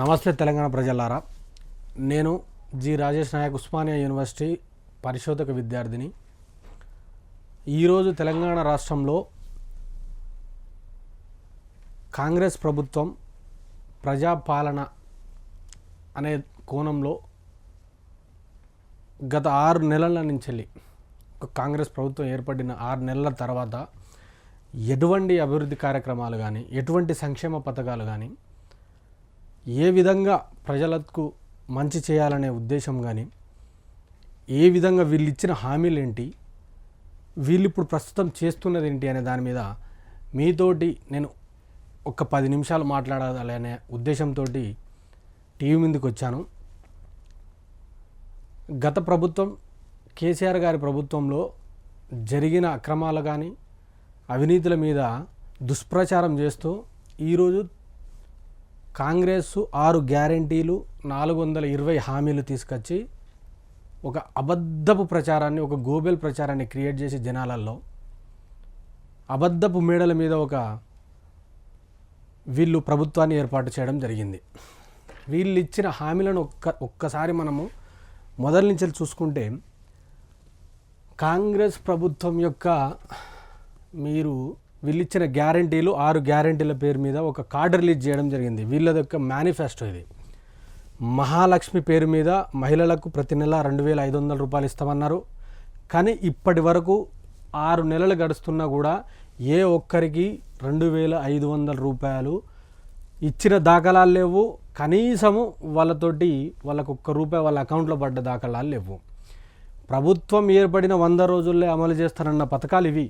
నమస్తే తెలంగాణ ప్రజలారా, నేను జి రాజేష్ నాయక్, ఉస్మానియా యూనివర్సిటీ పరిశోధక విద్యార్థిని. ఈరోజు తెలంగాణ రాష్ట్రంలో కాంగ్రెస్ ప్రభుత్వం ప్రజాపాలన అనే కోణంలో గత 6 నెలల నుంచి కాంగ్రెస్ ప్రభుత్వం ఏర్పడిన 6 నెలల తర్వాత ఎటువంటి అభివృద్ధి కార్యక్రమాలు కానీ, ఎటువంటి సంక్షేమ పథకాలు కానీ, ఏ విధంగా ప్రజలకు మంచి చేయాలనే ఉద్దేశం కానీ, ఏ విధంగా వీళ్ళు ఇచ్చిన హామీలు ఏంటి, వీళ్ళు ఇప్పుడు ప్రస్తుతం చేస్తున్నది ఏంటి అనే దాని మీద మీతోటి నేను ఒక 10 నిమిషాలు మాట్లాడాలనే ఉద్దేశంతో టీవీ ముందుకు వచ్చాను. గత ప్రభుత్వం కేసీఆర్ గారి ప్రభుత్వంలో జరిగిన అక్రమాలు కానీ, అవినీతుల మీద దుష్ప్రచారం చేస్తూ ఈరోజు కాంగ్రెస్ 6 గ్యారంటీలు 420 హామీలు తీసుకొచ్చి ఒక అబద్ధపు ప్రచారాన్ని, ఒక గోబెల్ ప్రచారాన్ని క్రియేట్ చేసి జనాలలో అబద్ధపు మేడల మీద వీళ్ళు ప్రభుత్వాన్ని ఏర్పాటు చేయడం జరిగింది. వీళ్ళు ఇచ్చిన హామీలను ఒక్కసారి మనము మొదటి నుంచి చూసుకుంటే, కాంగ్రెస్ ప్రభుత్వం యొక్క వీళ్ళు ఇచ్చిన గ్యారంటీలు 6 గ్యారంటీల పేరు మీద ఒక కార్డు రిలీజ్ చేయడం జరిగింది. వీళ్ళది యొక్క మేనిఫెస్టో ఇది. మహాలక్ష్మి పేరు మీద మహిళలకు ప్రతి నెల 2,500 రూపాయలు ఇస్తామన్నారు. కానీ ఇప్పటి వరకు 6 నెలలు గడుస్తున్నా కూడా ఏ ఒక్కరికి 2,500 రూపాయలు ఇచ్చిన దాఖలాలు లేవు. కనీసము వాళ్ళకు ₹1 వాళ్ళ అకౌంట్లో పడ్డ దాఖలాలు లేవు. ప్రభుత్వం ఏర్పడిన 100 రోజుల్లో అమలు చేస్తారన్న పథకాలు ఇవి.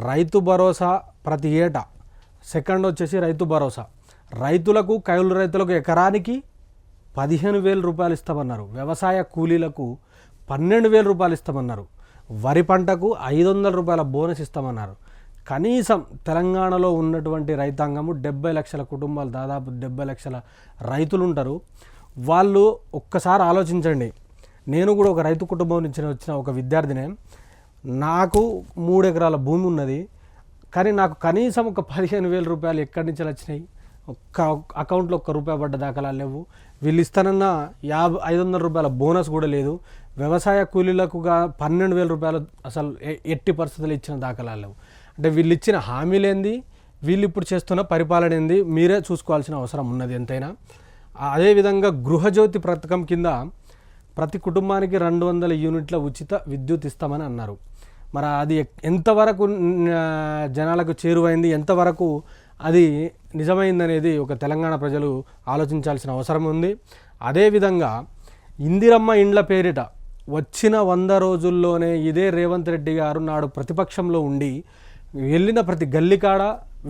రైతు భరోసా ప్రతి ఏటా, సెకండ్ వచ్చేసి రైతు భరోసా. రైతులకు, కౌలు రైతులకు ఎకరానికి 15,000 రూపాయలు ఇస్తామన్నారు. వ్యవసాయ కూలీలకు 12,000 రూపాయలు ఇస్తామన్నారు. వరి పంటకు 500 రూపాయల బోనస్ ఇస్తామన్నారు. కనీసం తెలంగాణలో ఉన్నటువంటి రైతాంగము 70 లక్షల కుటుంబాలు, దాదాపు 70 లక్షల రైతులు ఉంటారు. వాళ్ళు ఒక్కసారి ఆలోచించండి. నేను కూడా ఒక రైతు కుటుంబం నుంచి వచ్చిన ఒక విద్యార్థినే. నాకు 3 ఎకరాల భూమి ఉన్నది. కానీ నాకు కనీసం ఒక 15,000 రూపాయలు ఎక్కడి నుంచి వచ్చినాయి? ఒక్క అకౌంట్లో ₹1 పడ్డ దాఖలాలు లేవు. వీళ్ళు ఇస్తానన్న 500 రూపాయల బోనస్ కూడా లేదు. వ్యవసాయ కూలీలకు 12,000 రూపాయలు అసలు ఎట్టి పరిస్థితులు ఇచ్చిన దాఖలాలు లేవు. అంటే వీళ్ళు ఇచ్చిన హామీలేంది, వీళ్ళు ఇప్పుడు చేస్తున్న పరిపాలన ఏంది, మీరే చూసుకోవాల్సిన అవసరం ఉన్నది ఎంతైనా. అదేవిధంగా గృహజ్యోతి పథకం కింద ప్రతి కుటుంబానికి 200 యూనిట్ల ఉచిత విద్యుత్ ఇస్తామని అన్నారు. మరి అది ఎంతవరకు జనాలకు చేరువైంది, ఎంతవరకు అది నిజమైందనేది ఒక తెలంగాణ ప్రజలు ఆలోచించాల్సిన అవసరం ఉంది. అదేవిధంగా ఇందిరమ్మ ఇండ్ల పేరిట వచ్చిన 100 రోజుల్లోనే ఇదే రేవంత్ రెడ్డి గారు నాడు ప్రతిపక్షంలో ఉండి వెళ్ళిన ప్రతి గల్లికాడ,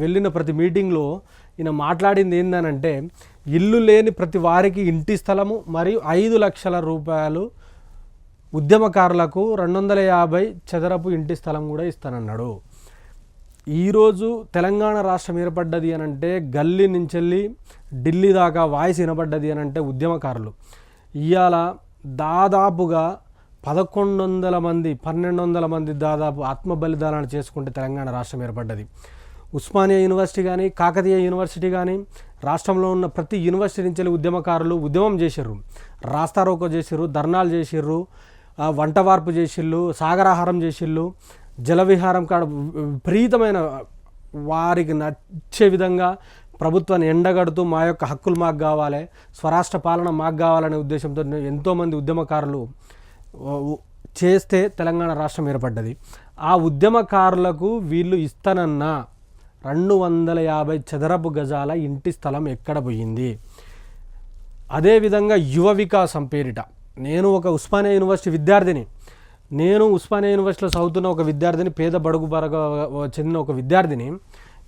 వెళ్ళిన ప్రతి మీటింగ్లో ఈయన మాట్లాడింది ఏందనంటే, ఇల్లు లేని ప్రతి వారికి ఇంటి స్థలము మరియు 5 లక్షల రూపాయలు ఉద్యమకారులకు 250 చదరపు ఇంటి స్థలం కూడా ఇస్తానన్నాడు. ఈరోజు తెలంగాణ రాష్ట్రం ఏర్పడ్డది అనంటే, గల్లీ నుంచి ఢిల్లీ దాకా వాయిస్ వినబడ్డది అనంటే ఉద్యమకారులు. ఇవాళ దాదాపుగా 1,100 మంది, 1,200 మంది దాదాపు ఆత్మ బలిదానాలు చేసుకుంటే తెలంగాణ రాష్ట్రం ఏర్పడ్డది. ఉస్మానియా యూనివర్సిటీ కానీ, కాకతీయ యూనివర్సిటీ కానీ, రాష్ట్రంలో ఉన్న ప్రతి యూనివర్సిటీ నుంచి ఉద్యమకారులు ఉద్యమం చేసిర్రు, రాస్తారోకో చేసిర్రు, ధర్నాలు చేసిర్రు, వంట వార్పు చేసిళ్ళు, సాగరాహారం చేసిళ్ళు, జలవిహారం కాడ విపరీతమైన వారికి నచ్చే విధంగా ప్రభుత్వాన్ని ఎండగడుతూ మా యొక్క హక్కులు మాకు కావాలి, స్వరాష్ట్ర పాలన మాకు కావాలనే ఉద్దేశంతో ఎంతోమంది ఉద్యమకారులు చేస్తే తెలంగాణ రాష్ట్రం ఏర్పడ్డది. ఆ ఉద్యమకారులకు వీళ్ళు ఇస్తానన్న 250 చదరపు గజాల ఇంటి స్థలం ఎక్కడ పోయింది? అదేవిధంగా యువ వికాసం పేరిట, నేను ఒక ఉస్మానియా యూనివర్సిటీ విద్యార్థిని, నేను ఉస్మానియా యూనివర్సిటీలో చదువుతున్న ఒక విద్యార్థిని, పేద బడుగు చెందిన ఒక విద్యార్థిని.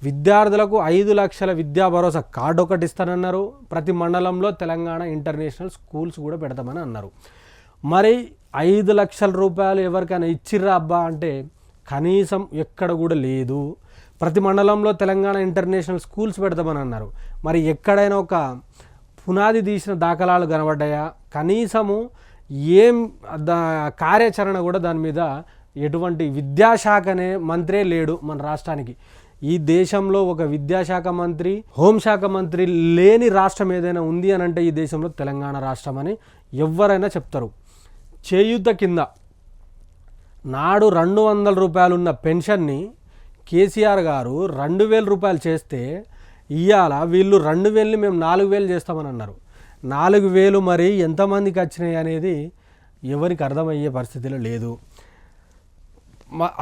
విద్యార్థులకు 5 లక్షల విద్యా భరోసా కార్డు ఒకటి ఇస్తానన్నారు. ప్రతి మండలంలో తెలంగాణ ఇంటర్నేషనల్ స్కూల్స్ కూడా పెడతామని అన్నారు. మరి 5 లక్షల రూపాయలు ఎవరికైనా ఇచ్చిర్రా అబ్బా అంటే కనీసం ఎక్కడ కూడా లేదు. ప్రతి మండలంలో తెలంగాణ ఇంటర్నేషనల్ స్కూల్స్ పెడతామని అన్నారు. మరి ఎక్కడైనా ఒక పునాది తీసిన దాఖలాలు కనబడ్డాయా? కనీసము కార్యాచరణ కూడా దాని మీద ఎటువంటి విద్యాశాఖ అనే మంత్రే లేడు మన రాష్ట్రానికి. ఈ దేశంలో ఒక విద్యాశాఖ మంత్రి, హోంశాఖ మంత్రి లేని రాష్ట్రం ఏదైనా ఉంది అని అంటే ఈ దేశంలో తెలంగాణ రాష్ట్రం అని ఎవరైనా చెప్తారు. చేయూత కింద నాడు 200 రూపాయలు ఉన్న పెన్షన్ని కేసీఆర్ గారు 2000 రూపాయలు చేస్తే ఇవాళ వీళ్ళు 2000ని మేము 4000 చేస్తామని అన్నారు. 4000 మరి ఎంతమందికి వచ్చినాయి అనేది ఎవరికి అర్థమయ్యే పరిస్థితిలో లేదు.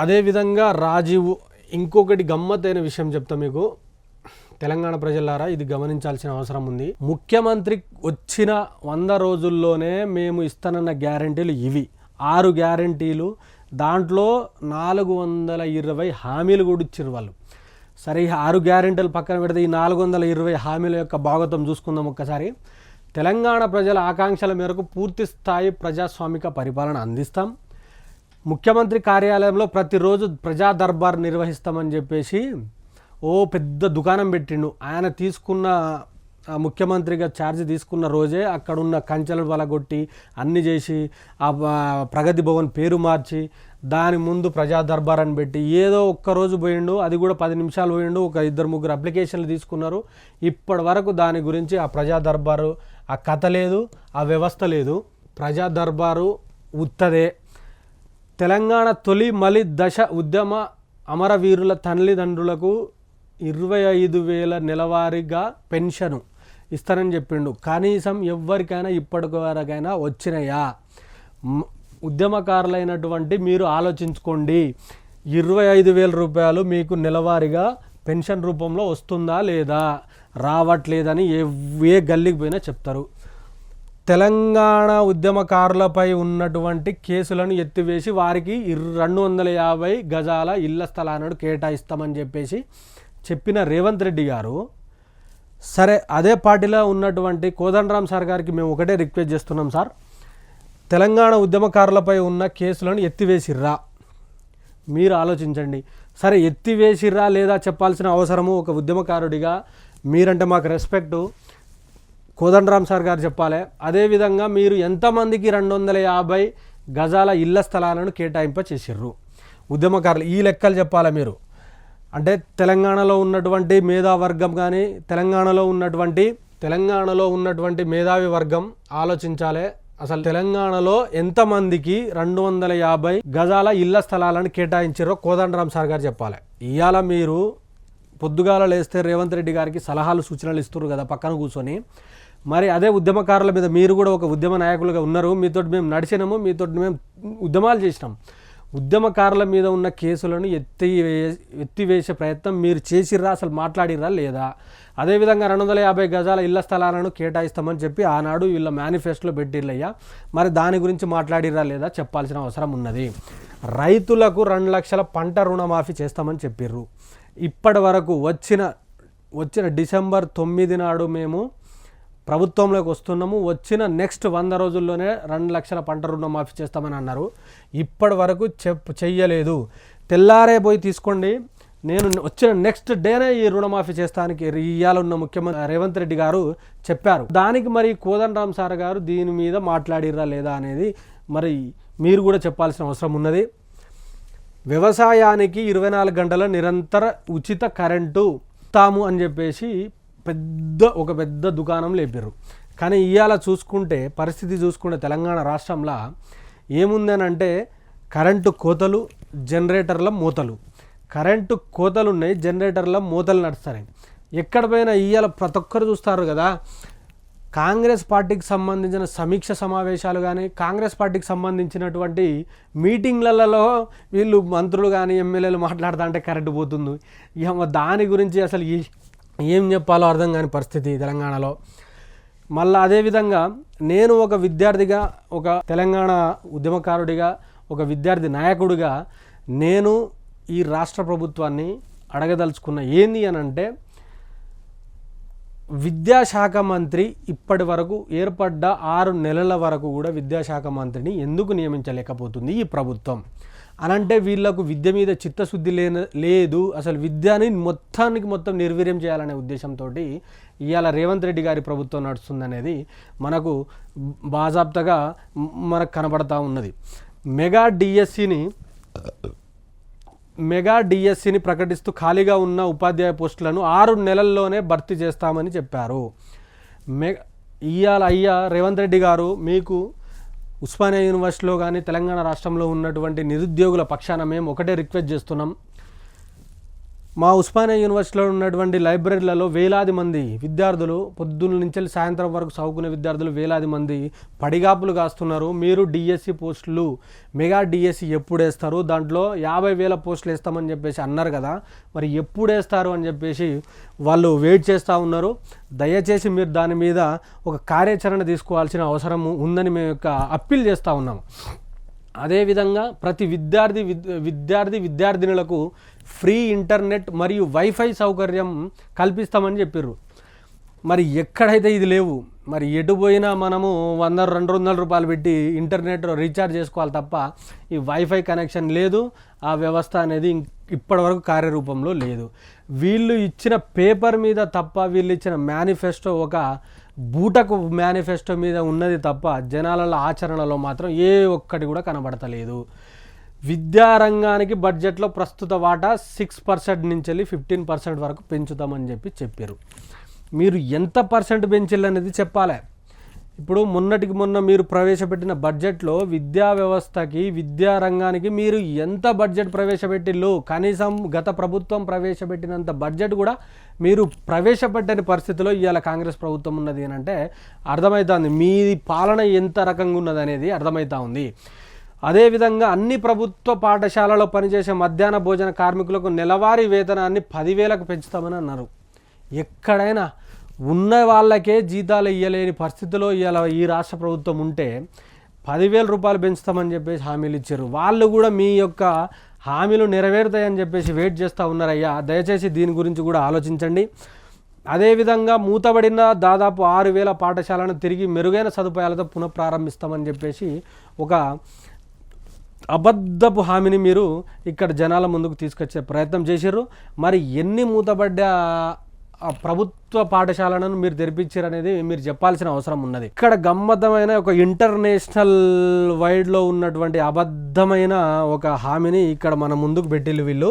అదేవిధంగా రాజీవ్ ఇంకొకటి గమ్మత్తైన విషయం చెప్తా మీకు, తెలంగాణ ప్రజలారా ఇది గమనించాల్సిన అవసరం ఉంది. ముఖ్యమంత్రి వచ్చిన 100 రోజుల్లోనే మేము ఇస్తానన్న గ్యారంటీలు ఇవి 6 గ్యారంటీలు, దాంట్లో 420 హామీలు కూడా ఇచ్చారు వాళ్ళు. సరే ఈ 6 గ్యారెంటీలు పక్కన పెడితే ఈ 420 హామీల యొక్క భాగోతం చూసుకుందాం ఒక్కసారి. తెలంగాణ ప్రజల ఆకాంక్షల మేరకు పూర్తి స్థాయి ప్రజాస్వామిక పరిపాలన అందిస్తాం, ముఖ్యమంత్రి కార్యాలయంలో ప్రతిరోజు ప్రజా దర్బార్ నిర్వహిస్తామని చెప్పేసి ఓ పెద్ద దుకాణం పెట్టిండు. ఆయన తీసుకున్న ముఖ్యమంత్రిగా ఛార్జ్ తీసుకున్న రోజే అక్కడున్న కంచెలు వలగొట్టి అన్నీ చేసి ఆ ప్రగతి భవన్ పేరు మార్చి దాని ముందు ప్రజా దర్బార్ అని పెట్టి ఏదో ఒక్కరోజు పోయిండు, అది కూడా 10 నిమిషాలు పోయిండు, ఒక 2-3 అప్లికేషన్లు తీసుకున్నారు. ఇప్పటి వరకు దాని గురించి ఆ ప్రజా దర్బారు ఆ కథ లేదు, ఆ వ్యవస్థ లేదు. ప్రజా దర్బారు ఉత్తదే. తెలంగాణ తొలి మలి దశ ఉద్యమ అమరవీరుల తల్లిదండ్రులకు 25,000 నెలవారీగా పెన్షను ఇస్తారని చెప్పిండు. కనీసం ఎవరికైనా ఇప్పటివరకైనా వచ్చినాయా? ఉద్యమకారులైనటువంటి మీరు ఆలోచించుకోండి, 25,000 రూపాయలు మీకు నెలవారీగా పెన్షన్ రూపంలో వస్తుందా లేదా? రావట్లేదని ఏ గల్లీకి పోయినా చెప్తారు. తెలంగాణ ఉద్యమకారులపై ఉన్నటువంటి కేసులను ఎత్తివేసి వారికి 250 గజాల ఇళ్ల స్థలాలను కేటాయిస్తామని చెప్పేసి చెప్పిన రేవంత్ రెడ్డి గారు, సరే అదే పార్టీలో ఉన్నటువంటి కోదండరాం సార్ గారికి మేము ఒకటే రిక్వెస్ట్ చేస్తున్నాం సార్, తెలంగాణ ఉద్యమకారులపై ఉన్న కేసులను ఎత్తివేసిర్రా? మీరు ఆలోచించండి. సరే ఎత్తివేసిర్రా లేదా చెప్పాల్సిన అవసరము ఒక ఉద్యమకారుడిగా మీరంటే మాకు రెస్పెక్టు, కోదండరాం సార్ గారు చెప్పాలి. అదేవిధంగా మీరు ఎంతమందికి 250 గజాల ఇళ్ల స్థలాలను కేటాయింప చేసిర్రు ఉద్యమకారులు? ఈ లెక్కలు చెప్పాలి మీరు. అంటే తెలంగాణలో ఉన్నటువంటి మేధావర్గం కానీ తెలంగాణలో ఉన్నటువంటి మేధావి వర్గం ఆలోచించాలి. అసలు తెలంగాణలో ఎంతమందికి 250 గజాల ఇళ్ల స్థలాలను కేటాయించారో కోదండరాం సార్ గారు చెప్పాలి. ఇవాళ మీరు పొద్దుగాల లేస్తే రేవంత్ రెడ్డి గారికి సలహాలు సూచనలు ఇస్తున్నారు కదా పక్కన కూర్చొని, మరి అదే ఉద్యమకారుల మీద మీరు కూడా ఒక ఉద్యమ నాయకులుగా ఉన్నారు, మీతోటి మేము నడిచినాము, మీతోటి మేము ఉద్యమాలు చేసినాం. ఉద్యమకారుల మీద ఉన్న కేసులను ఎత్తివేసే ప్రయత్నం మీరు చేసిర్రా? అసలు మాట్లాడిర్రా లేదా? అదేవిధంగా 250 గజాల ఇళ్ల స్థలాలను కేటాయిస్తామని చెప్పి ఆనాడు వీళ్ళ మేనిఫెస్టోలో పెట్టిర్లయ్యా, మరి దాని గురించి మాట్లాడిర్రా లేదా చెప్పాల్సిన అవసరం ఉన్నది. రైతులకు 2 లక్షల పంట రుణమాఫీ చేస్తామని చెప్పిర్రు. ఇప్పటి వరకు వచ్చిన డిసెంబర్ 9 నాడు మేము ప్రభుత్వంలోకి వస్తున్నాము, వచ్చిన నెక్స్ట్ 100 రోజుల్లోనే 2 లక్షల పంట రుణమాఫీ చేస్తామని అన్నారు. ఇప్పటి వరకు చెయ్యలేదు. తెల్లారే పోయి తీసుకోండి, నేను వచ్చిన నెక్స్ట్ డేనే ఈ రుణమాఫీ చేస్తానికి ఇవాళ ఉన్న ముఖ్యమంత్రి రేవంత్ రెడ్డి గారు చెప్పారు. దానికి మరి కోదండరాం సార్ గారు దీని మీద మాట్లాడిర్రా లేదా అనేది మరి మీరు కూడా చెప్పాల్సిన అవసరం ఉన్నది. వ్యవసాయానికి 24 గంటల నిరంతర ఉచిత కరెంటు ఇస్తాము అని చెప్పేసి ఒక పెద్ద దుకాణం లేపారు. కానీ ఇవాళ చూసుకుంటే పరిస్థితి చూసుకుంటే తెలంగాణ రాష్ట్రంలో ఏముందనంటే కరెంటు కోతలు, జనరేటర్ల మూతలు. కరెంటు కోతలు ఉన్నాయి, జనరేటర్ల మూతలు నడుస్తున్నాయి. ఎక్కడ పోయినా ఇవాళ ప్రతి ఒక్కరు చూస్తారు కదా, కాంగ్రెస్ పార్టీకి సంబంధించిన సమీక్ష సమావేశాలు కానీ కాంగ్రెస్ పార్టీకి సంబంధించినటువంటి మీటింగ్లలో వీళ్ళు మంత్రులు కానీ ఎమ్మెల్యేలు మాట్లాడుతూ అంటే కరెంటు పోతుంది. ఇక దాని గురించి అసలు ఏం చెప్పాలో అర్థం కాని పరిస్థితి తెలంగాణలో. మళ్ళీ అదేవిధంగా నేను ఒక విద్యార్థిగా, ఒక తెలంగాణ ఉద్యమకారుడిగా, ఒక విద్యార్థి నాయకుడిగా నేను ఈ రాష్ట్ర ప్రభుత్వాన్ని అడగదలుచుకున్న ఏంది అని అంటే, విద్యాశాఖ మంత్రి ఇప్పటి వరకు ఏర్పడ్డ 6 నెలల వరకు కూడా విద్యాశాఖ మంత్రిని ఎందుకు నియమించలేకపోతుంది ఈ ప్రభుత్వం అనంటే, వీళ్లకు విద్య మీద చిత్తశుద్ధి లేదు. అసలు విద్యని మొత్తం నిర్వీర్యం చేయాలనే ఉద్దేశంతో ఇవాళ రేవంత్ రెడ్డి గారి ప్రభుత్వం నడుస్తుందనేది మనకు బాజాప్తగా మనకు కనబడతా ఉన్నది. మెగా డిఎస్సిని మెగా డిఎస్సిని ప్రకటిస్తూ ఖాళీగా ఉన్న ఉపాధ్యాయ పోస్టులను 6 నెలల్లోనే భర్తీ చేస్తామని చెప్పారు. అయ్యా రేవంత్ రెడ్డి గారు, మీకు ఉస్మానియా యూనివర్సిటీలో కానీ తెలంగాణ రాష్ట్రంలో ఉన్నటువంటి నిరుద్యోగుల పక్షాన మేము ఒకటే రిక్వెస్ట్ చేస్తున్నాం. మా ఉస్మానియా యూనివర్సిటీలో ఉన్నటువంటి లైబ్రరీలలో వేలాది మంది విద్యార్థులు పొద్దున్న నుంచి సాయంత్రం వరకు చదువుకునే విద్యార్థులు వేలాది మంది పడిగాపులు కాస్తున్నారు. మీరు డిఎస్సి పోస్టులు మెగా డిఎస్సి ఎప్పుడు వేస్తారు, దాంట్లో 50,000 పోస్టులు వేస్తామని చెప్పేసి అన్నారు కదా, మరి ఎప్పుడు వేస్తారు అని చెప్పేసి వాళ్ళు వెయిట్ చేస్తూ ఉన్నారు. దయచేసి మీరు దాని మీద ఒక కార్యాచరణ తీసుకోవాల్సిన అవసరం ఉందని మేము అప్పీల్ చేస్తూ ఉన్నాము. అదేవిధంగా ప్రతి విద్యార్థినులకు ఫ్రీ ఇంటర్నెట్ మరియు వైఫై సౌకర్యం కల్పిస్తామని చెప్పారు. మరి ఎక్కడైతే ఇది లేవు, మరి ఎటు పోయినా మనము 100-200 రూపాయలు పెట్టి ఇంటర్నెట్ రీఛార్జ్ చేసుకోవాలి తప్ప ఈ వైఫై కనెక్షన్ లేదు. ఆ వ్యవస్థ అనేది ఇప్పటివరకు కార్యరూపంలో లేదు. వీళ్ళు ఇచ్చిన పేపర్ మీద తప్ప, వీళ్ళు ఇచ్చిన మేనిఫెస్టో ఒక బూటకు మేనిఫెస్టో మీద ఉన్నది తప్ప జనాల ఆచరణలో మాత్రం ఏ ఒక్కటి కూడా కనబడతలేదు. విద్యారంగానికి బడ్జెట్లో ప్రస్తుత వాటా 6% నుంచి 15% వరకు పెంచుతామని చెప్పారు. మీరు ఎంత పర్సెంట్ పెంచాలనేది చెప్పాలి. ఇప్పుడు మొన్నటికి మొన్న మీరు ప్రవేశపెట్టిన బడ్జెట్లో విద్యా వ్యవస్థకి, విద్యారంగానికి మీరు ఎంత బడ్జెట్ ప్రవేశపెట్టిల్లో, కనీసం గత ప్రభుత్వం ప్రవేశపెట్టినంత బడ్జెట్ కూడా మీరు ప్రవేశపెట్టని పరిస్థితిలో ఇవాళ కాంగ్రెస్ ప్రభుత్వం ఉన్నది అంటే అర్థమవుతుంది. మీ పాలన ఎంత రకంగా ఉన్నది అనేది అర్థమవుతా ఉంది. అదేవిధంగా అన్ని ప్రభుత్వ పాఠశాలలో పనిచేసే మధ్యాహ్న భోజన కార్మికులకు నెలవారీ వేతనాన్ని 10,000కు పెంచుతామని అన్నారు. ఎక్కడైనా ఉన్న వాళ్ళకే జీతాలు ఇవ్వలేని పరిస్థితిలో ఇవాళ ఈ రాష్ట్ర ప్రభుత్వం ఉంటే 10,000 రూపాయలు పెంచుతామని చెప్పేసి హామీలు ఇచ్చారు. వాళ్ళు కూడా మీ యొక్క హామీలు నెరవేరుతాయని చెప్పేసి వెయిట్ చేస్తూ ఉన్నారయ్యా. దయచేసి దీని గురించి కూడా ఆలోచించండి. అదేవిధంగా మూతబడిన దాదాపు 6,000 పాఠశాలను తిరిగి మెరుగైన సదుపాయాలతో పునఃప్రారంభిస్తామని చెప్పేసి ఒక అబద్ధపు హామీని మీరు ఇక్కడ జనాల ముందుకు తీసుకొచ్చే ప్రయత్నం చేశారు. మరి ఎన్ని మూతబడ్డ ప్రభుత్వ పాఠశాలను మీరు తెరిపించారు అనేది మీరు చెప్పాల్సిన అవసరం ఉన్నది. ఇక్కడ గమ్మత్తమైన ఒక ఇంటర్నేషనల్ వైడ్లో ఉన్నటువంటి అబద్ధమైన ఒక హామీని ఇక్కడ మన ముందుకు పెట్టిల్లు వీళ్ళు.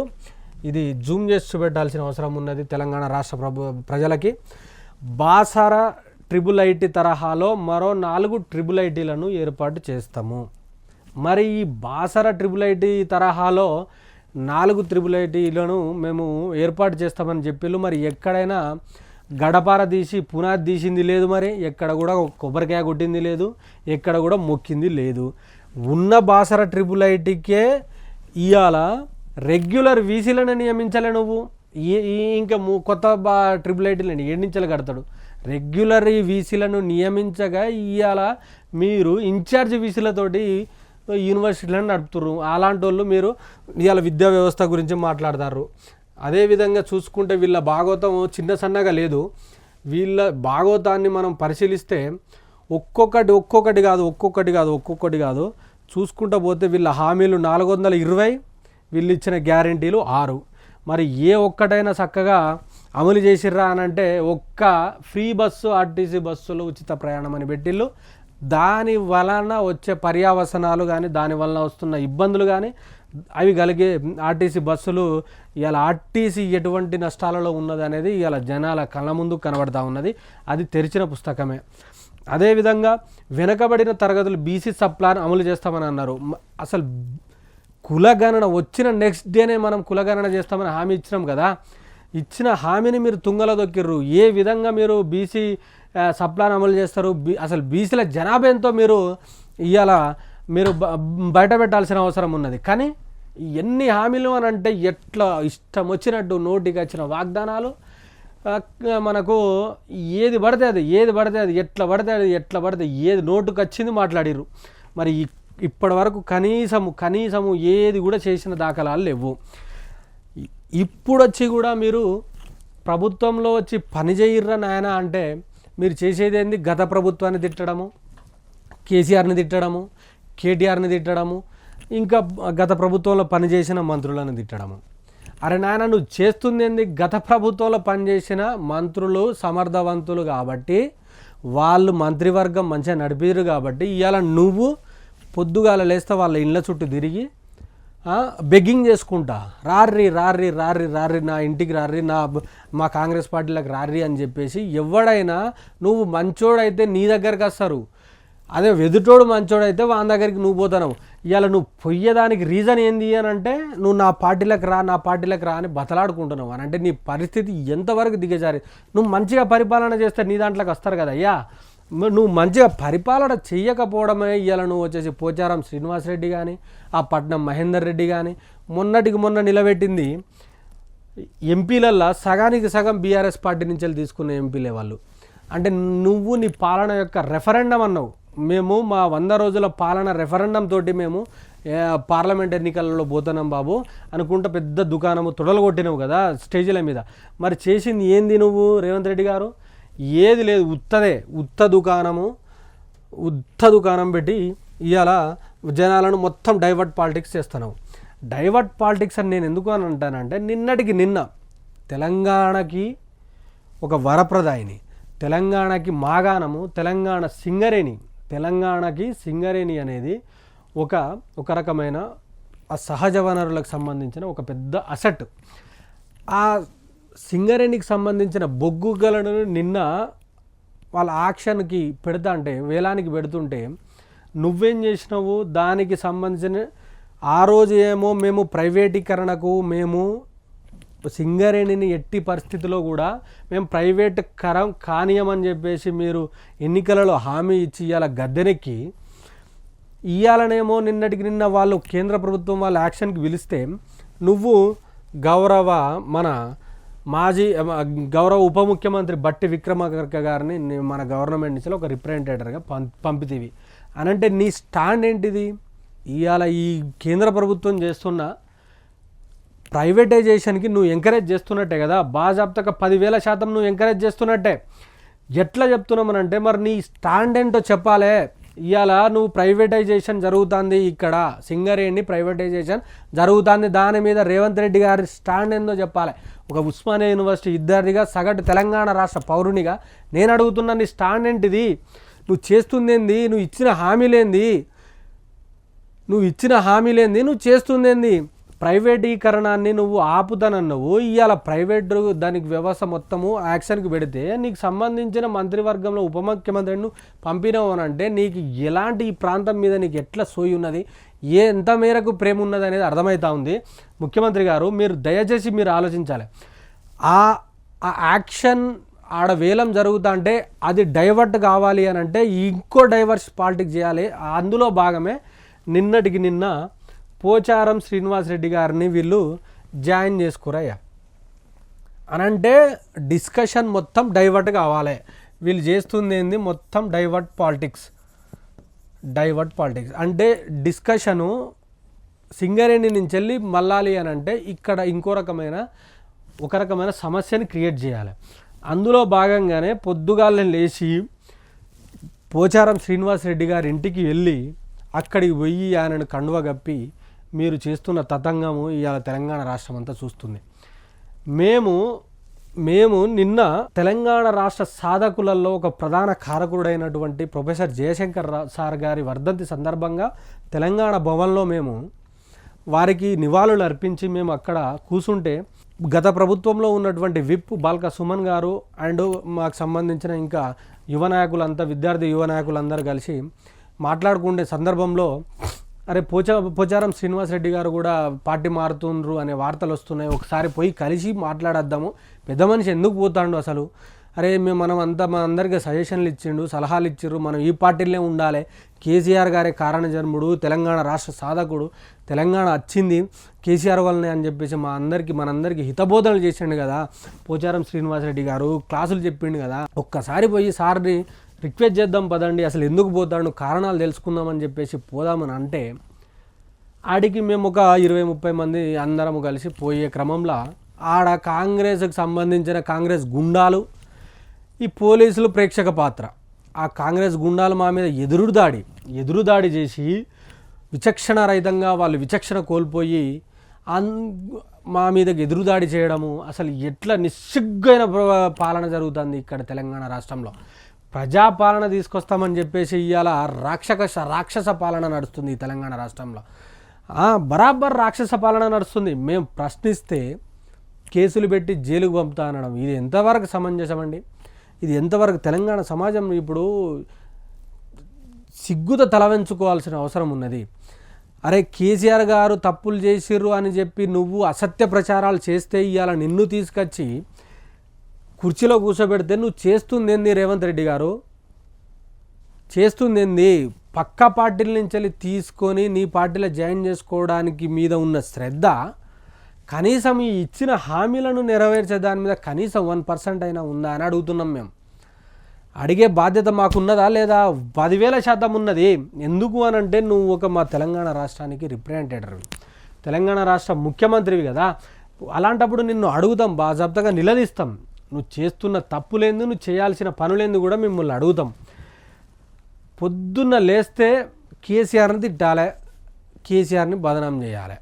ఇది జూమ్ చేసి చూపెట్టాల్సిన అవసరం ఉన్నది తెలంగాణ రాష్ట్ర ప్రజలకి. బాసర IIIT తరహాలో మరో 4 IIITలను ఏర్పాటు చేస్తాము. మరి ఈ బాసర IIIT తరహాలో 4 IIITలను మేము ఏర్పాటు చేస్తామని చెప్పిళ్ళు. మరి ఎక్కడైనా గడపార తీసి పునాది తీసింది లేదు, మరి ఎక్కడ కూడా కొబ్బరికాయ కొట్టింది లేదు, ఎక్కడ కూడా మొక్కింది లేదు. ఉన్న బాసర IIITకే ఇవాళ రెగ్యులర్ వీసీలను నియమించలే నువ్వు. ఇంకా కొత్త IIITలను ఏడించలు కడతాడు. రెగ్యులర్ వీసీలను నియమించగా ఇవాళ మీరు ఇన్ఛార్జ్ వీసీలతోటి యూనివర్సిటీలను నడుపుతున్నారు. అలాంటి వాళ్ళు మీరు ఇవాళ విద్యా వ్యవస్థ గురించి మాట్లాడతారు. అదేవిధంగా చూసుకుంటే వీళ్ళ భాగవతం చిన్న సన్నగా లేదు. వీళ్ళ భాగవతాన్ని మనం పరిశీలిస్తే ఒక్కొక్కటి కాదు చూసుకుంటూ పోతే వీళ్ళ హామీలు 420, వీళ్ళు ఇచ్చిన గ్యారంటీలు 6. మరి ఏ ఒక్కటైనా చక్కగా అమలు చేసిర్రా అని అంటే ఒక్క ఫ్రీ బస్సు ఆర్టీసీ బస్సులో ఉచిత ప్రయాణం అని పెట్టిళ్ళు. దాని వలన వచ్చే పర్యావసనాలు కానీ, దాని వలన వస్తున్న ఇబ్బందులు కానీ, అవి కలిగే ఆర్టీసీ బస్సులు ఇవాళ ఆర్టీసీ ఎటువంటి నష్టాలలో ఉన్నది అనేది ఇవాళ జనాల కళ్ళ ముందు కనబడతా ఉన్నది. అది తెరిచిన పుస్తకమే. అదేవిధంగా వెనకబడిన తరగతులు బీసీ సబ్ ప్లాన్ అమలు చేస్తామని అన్నారు. అసలు కులగణన వచ్చిన నెక్స్ట్ డేనే మనం కులగణన చేస్తామని హామీ ఇచ్చినాం కదా. ఇచ్చిన హామీని మీరు తుంగలో దొక్కిర్రు. ఏ విధంగా మీరు బీసీ సబ్ ప్లాన్ అమలు చేస్తారు? అసలు బీసీల జనాభా ఎంతో మీరు ఇవాళ మీరు బయట పెట్టాల్సిన అవసరం ఉన్నది. కానీ ఎన్ని హామీలు అని అంటే ఎట్లా ఇష్టం వచ్చినట్టు నోటికి వచ్చిన వాగ్దానాలు, మనకు ఏది పడితే అది ఎట్లా పడితే ఏది నోటుకు వచ్చింది మాట్లాడిర్రు. మరి ఇప్పటి వరకు కనీసము ఏది కూడా చేసిన దాఖలాలు లేవు. ఇప్పుడు వచ్చి కూడా మీరు ప్రభుత్వంలో వచ్చి పని చేయర్రా నాయన అంటే మీరు చేసేది ఏంది? గత ప్రభుత్వాన్ని తిట్టడము, కేసీఆర్ని తిట్టడము, కేటీఆర్ని తిట్టడము, ఇంకా గత ప్రభుత్వంలో పనిచేసిన మంత్రులను తిట్టడము. అరే నాయన నువ్వు చేస్తుంది ఏంది? గత ప్రభుత్వంలో పనిచేసిన మంత్రులు సమర్థవంతులు కాబట్టి, వాళ్ళు మంత్రివర్గం మంచిగా నడిపిరు కాబట్టి ఇవాళ నువ్వు పొద్దుగాల లేస్తే వాళ్ళ ఇళ్ళ చుట్టూ తిరిగి బెగ్గింగ్ చేసుకుంటా, రార్రి రార్రి రార్రి రార్రి నా ఇంటికి రార్రి, మా కాంగ్రెస్ పార్టీలకు రార్రి అని చెప్పేసి ఎవడైనా నువ్వు మంచోడైతే నీ దగ్గరికి వస్తారు, అదే వెదుటోడు మంచోడైతే వాని దగ్గరికి నువ్వు పోతున్నావు. ఇవాళ నువ్వు పొయ్యేదానికి రీజన్ ఏంది అని అంటే నువ్వు నా పార్టీలకు రా అని బతలాడుకుంటున్నావు అని అంటే నీ పరిస్థితి ఎంతవరకు దిగజారి. నువ్వు మంచిగా పరిపాలన చేస్తే నీ దాంట్లోకి వస్తారు కదా అయ్యా. నువ్వు మంచిగా పరిపాలన చెయ్యకపోవడమే ఇవాళ నువ్వు వచ్చేసి పోచారం శ్రీనివాసరెడ్డి కానీ ఆ పట్నం మహేందర్ రెడ్డి కానీ మొన్నటికి మొన్న నిలబెట్టింది ఎంపీలల్లో సగానికి సగం బీఆర్ఎస్ పార్టీ నుంచి తీసుకున్న ఎంపీలే వాళ్ళు. అంటే నువ్వు నీ పాలన యొక్క రెఫరెండం అన్నావు, మేము మా 100 రోజుల పాలన రెఫరెండం తోటి మేము పార్లమెంట్ ఎన్నికలలో పోతున్నాం బాబు అనుకుంటా పెద్ద దుకాణము తొడలు కొట్టినావు కదా స్టేజీల మీద. మరి చేసింది ఏంది నువ్వు రేవంత్ రెడ్డి గారు? ఏది లేదు, ఉత్త దుకాణం పెట్టి ఇవాళ జనాలను మొత్తం డైవర్ట్ పాలిటిక్స్ చేస్తున్నావు. డైవర్ట్ పాలిటిక్స్ అని నేను ఎందుకు అని అంటానంటే నిన్నటికి నిన్న తెలంగాణకి ఒక వరప్రదాయిని, తెలంగాణకి మాగాణము, తెలంగాణకి సింగరేణి అనేది ఒక రకమైన ఆ సహజ వనరులకు సంబంధించిన ఒక పెద్ద అసెట్. ఆ సింగరేణికి సంబంధించిన బొగ్గుగలను నిన్న వాళ్ళ ఆక్షన్కి వేలానికి పెడుతుంటే నువ్వేం చేసినావు? దానికి సంబంధించిన ఆ రోజు ఏమో మేము ప్రైవేటీకరణకు మేము సింగరేణిని ఎట్టి పరిస్థితిలో కూడా మేము ప్రైవేట్ కానీయమని చెప్పేసి మీరు ఎన్నికలలో హామీ ఇచ్చి ఇవాళ గద్దెనెక్కి ఇవాళనేమో నిన్నటికి నిన్న వాళ్ళు కేంద్ర ప్రభుత్వం వాళ్ళ యాక్షన్కి పిలిస్తే నువ్వు మన గౌరవ ఉప ముఖ్యమంత్రి బట్టి విక్రమార్క గారిని మన గవర్నమెంట్ నుంచి ఒక రిప్రజెంటేటివ్గా పంపితీవి అనంటే నీ స్టాండ్ ఏంటిది? ఇవాళ ఈ కేంద్ర ప్రభుత్వం చేస్తున్న ప్రైవేటైజేషన్కి నువ్వు ఎంకరేజ్ చేస్తున్నట్టే కదా, బాజాప్తగా 10,000% నువ్వు ఎంకరేజ్ చేస్తున్నట్టే. ఎట్లా చెప్తున్నామనంటే మరి నీ స్టాండ్ ఏంటో చెప్పాలే. ఇవాళ నువ్వు ప్రైవేటైజేషన్ జరుగుతుంది, ఇక్కడ సింగరేణి ప్రైవేటైజేషన్ జరుగుతుంది, దాని మీద రేవంత్ రెడ్డి గారి స్టాండ్ ఏందో చెప్పాలి. ఒక ఉస్మానియా యూనివర్సిటీ విద్యార్థిగా సగటు తెలంగాణ రాష్ట్ర పౌరునిగా నేను అడుగుతున్నా, నీ స్టాండ్ ఏంటిది? నువ్వు చేస్తుందేంది? నువ్వు ఇచ్చిన హామీలేంది? నువ్వు చేస్తుందేంది? ప్రైవేటీకరణాన్ని నువ్వు ఆపుతానన్నావు. ఇవాళ ప్రైవేట్ దానికి వ్యవస్థ మొత్తము యాక్షన్కి పెడితే నీకు సంబంధించిన మంత్రివర్గంలో ఉప ముఖ్యమంత్రిని పంపినావు అని అంటే నీకు ఎలాంటి ఈ ప్రాంతం మీద నీకు ఎట్లా సోయి ఉన్నది, ఎంత మేరకు ప్రేమ ఉన్నది అనేది అర్థమవుతా ఉంది. ముఖ్యమంత్రి గారు మీరు దయచేసి మీరు ఆలోచించాలి. ఆ యాక్షన్ ఆడ వేలం జరుగుతా అంటే అది డైవర్ట్ కావాలి అని అంటే ఇంకో డైవర్స్ పాలిటిక్స్ చేయాలి. అందులో భాగమే నిన్నటికి నిన్న పోచారం శ్రీనివాసరెడ్డి గారిని వీళ్ళు జాయిన్ చేసుకురయ్యా అనంటే డిస్కషన్ మొత్తం డైవర్ట్ కావాలి. వీళ్ళు చేస్తుంది ఏంది? మొత్తం డైవర్ట్ పాలిటిక్స్ అంటే డిస్కషను సింగరేణి నుంచి వెళ్ళి మళ్ళాలి అని అంటే ఇక్కడ ఒక రకమైన సమస్యని క్రియేట్ చేయాలి. అందులో భాగంగానే పొద్దుగాలనే లేచి పోచారం శ్రీనివాసరెడ్డి గారి ఇంటికి వెళ్ళి అక్కడికి పోయి ఆయనను కండువ కప్పి మీరు చేస్తున్న తతంగము ఇవాళ తెలంగాణ రాష్ట్రం అంతా చూస్తుంది. మేము నిన్న తెలంగాణ రాష్ట్ర సాధకులలో ఒక ప్రధాన కారకుడైనటువంటి ప్రొఫెసర్ జయశంకర్ సార్ గారి వర్ధంతి సందర్భంగా తెలంగాణ భవన్లో మేము వారికి నివాళులు అర్పించి మేము అక్కడ కూర్చుంటే గత ప్రభుత్వంలో ఉన్నటువంటి విప్ బాల్క సుమన్ గారు అండ్ మాకు సంబంధించిన ఇంకా విద్యార్థి యువ నాయకులందరూ కలిసి మాట్లాడుకునే సందర్భంలో అరే పోచారం శ్రీనివాసరెడ్డి గారు కూడా పార్టీ మారుతుండ్రు అనే వార్తలు వస్తున్నాయి, ఒకసారి పోయి కలిసి మాట్లాడద్దాము, పెద్ద మనిషి ఎందుకు పోతాడు అసలు, అరే మన అందరికీ సజెషన్లు ఇచ్చిండు, సలహాలు ఇచ్చిర్రు, మనం ఈ పార్టీలనే ఉండాలి, కేసీఆర్ గారే కారణజన్ముడు, తెలంగాణ రాష్ట్ర సాధకుడు, తెలంగాణ వచ్చింది కేసీఆర్ వల్లనే అని చెప్పేసి మనందరికీ హితబోధనలు చేసిండు కదా పోచారం శ్రీనివాసరెడ్డి గారు, క్లాసులు చెప్పిండు కదా, ఒక్కసారి పోయి సార్ని రిక్వెస్ట్ చేద్దాం పదండి, అసలు ఎందుకు పోతాడు కారణాలు తెలుసుకుందామని చెప్పేసి పోదామని అంటే ఆడికి మేము ఒక 20-30 మంది అందరము కలిసి పోయే క్రమంలో ఆడ కాంగ్రెస్కి సంబంధించిన కాంగ్రెస్ గుండాలు, ఈ పోలీసులు ప్రేక్షక పాత్ర. ఆ కాంగ్రెస్ గుండాలు మా మీద ఎదురుదాడి చేసి విచక్షణారహితంగా వాళ్ళు విచక్షణ కోల్పోయి మా మీదకి ఎదురుదాడి చేయడము, అసలు ఎట్లా నిస్సిగ్గైన పాలన జరుగుతుంది ఇక్కడ తెలంగాణ రాష్ట్రంలో. ప్రజాపాలన తీసుకొస్తామని చెప్పేసి ఇవాళ రాక్షస పాలన నడుస్తుంది ఈ తెలంగాణ రాష్ట్రంలో. బరాబర్ రాక్షస పాలన నడుస్తుంది. మేము ప్రశ్నిస్తే కేసులు పెట్టి జైలుకు పంపుతా అనడం ఇది ఎంతవరకు సమంజసం అండి? ఇది ఎంతవరకు తెలంగాణ సమాజం ఇప్పుడు సిగ్గుతో తలవంచుకోవాల్సిన అవసరం ఉన్నది. అరే కేసీఆర్ గారు తప్పులు చేసిర్రు అని చెప్పి నువ్వు అసత్య ప్రచారాలు చేస్తే ఇవాళ నిన్ను తీసుకొచ్చి కుర్చీలో కూర్చోబెడితే నువ్వు చేస్తుంది ఏంది రేవంత్ రెడ్డి గారు? చేస్తుంది ఏంది? పక్క పార్టీల నుంచి వెళ్ళి తీసుకొని నీ పార్టీలో జాయిన్ చేసుకోవడానికి మీద ఉన్న శ్రద్ధ కనీసం ఈ ఇచ్చిన హామీలను నెరవేర్చే దాని మీద కనీసం 1% అయినా ఉందా అని అడుగుతున్నాం. మేము అడిగే బాధ్యత మాకున్నదా లేదా? 10,000% ఉన్నది. ఎందుకు అని అంటే నువ్వు ఒక మా తెలంగాణ రాష్ట్రానికి రిప్రజెంటేటివ్, తెలంగాణ రాష్ట్ర ముఖ్యమంత్రివి కదా. అలాంటప్పుడు నిన్ను అడుగుతాం, బాజాబ్తాగా నిలదీస్తాం. నువ్వు చేస్తున్న తప్పులేందు, నువ్వు చేయాల్సిన పనులేందు కూడా మిమ్మల్ని అడుగుతాం. పొద్దున్న లేస్తే కేసీఆర్ని తిట్టాలి, కేసీఆర్ని బదనాం చేయాలి.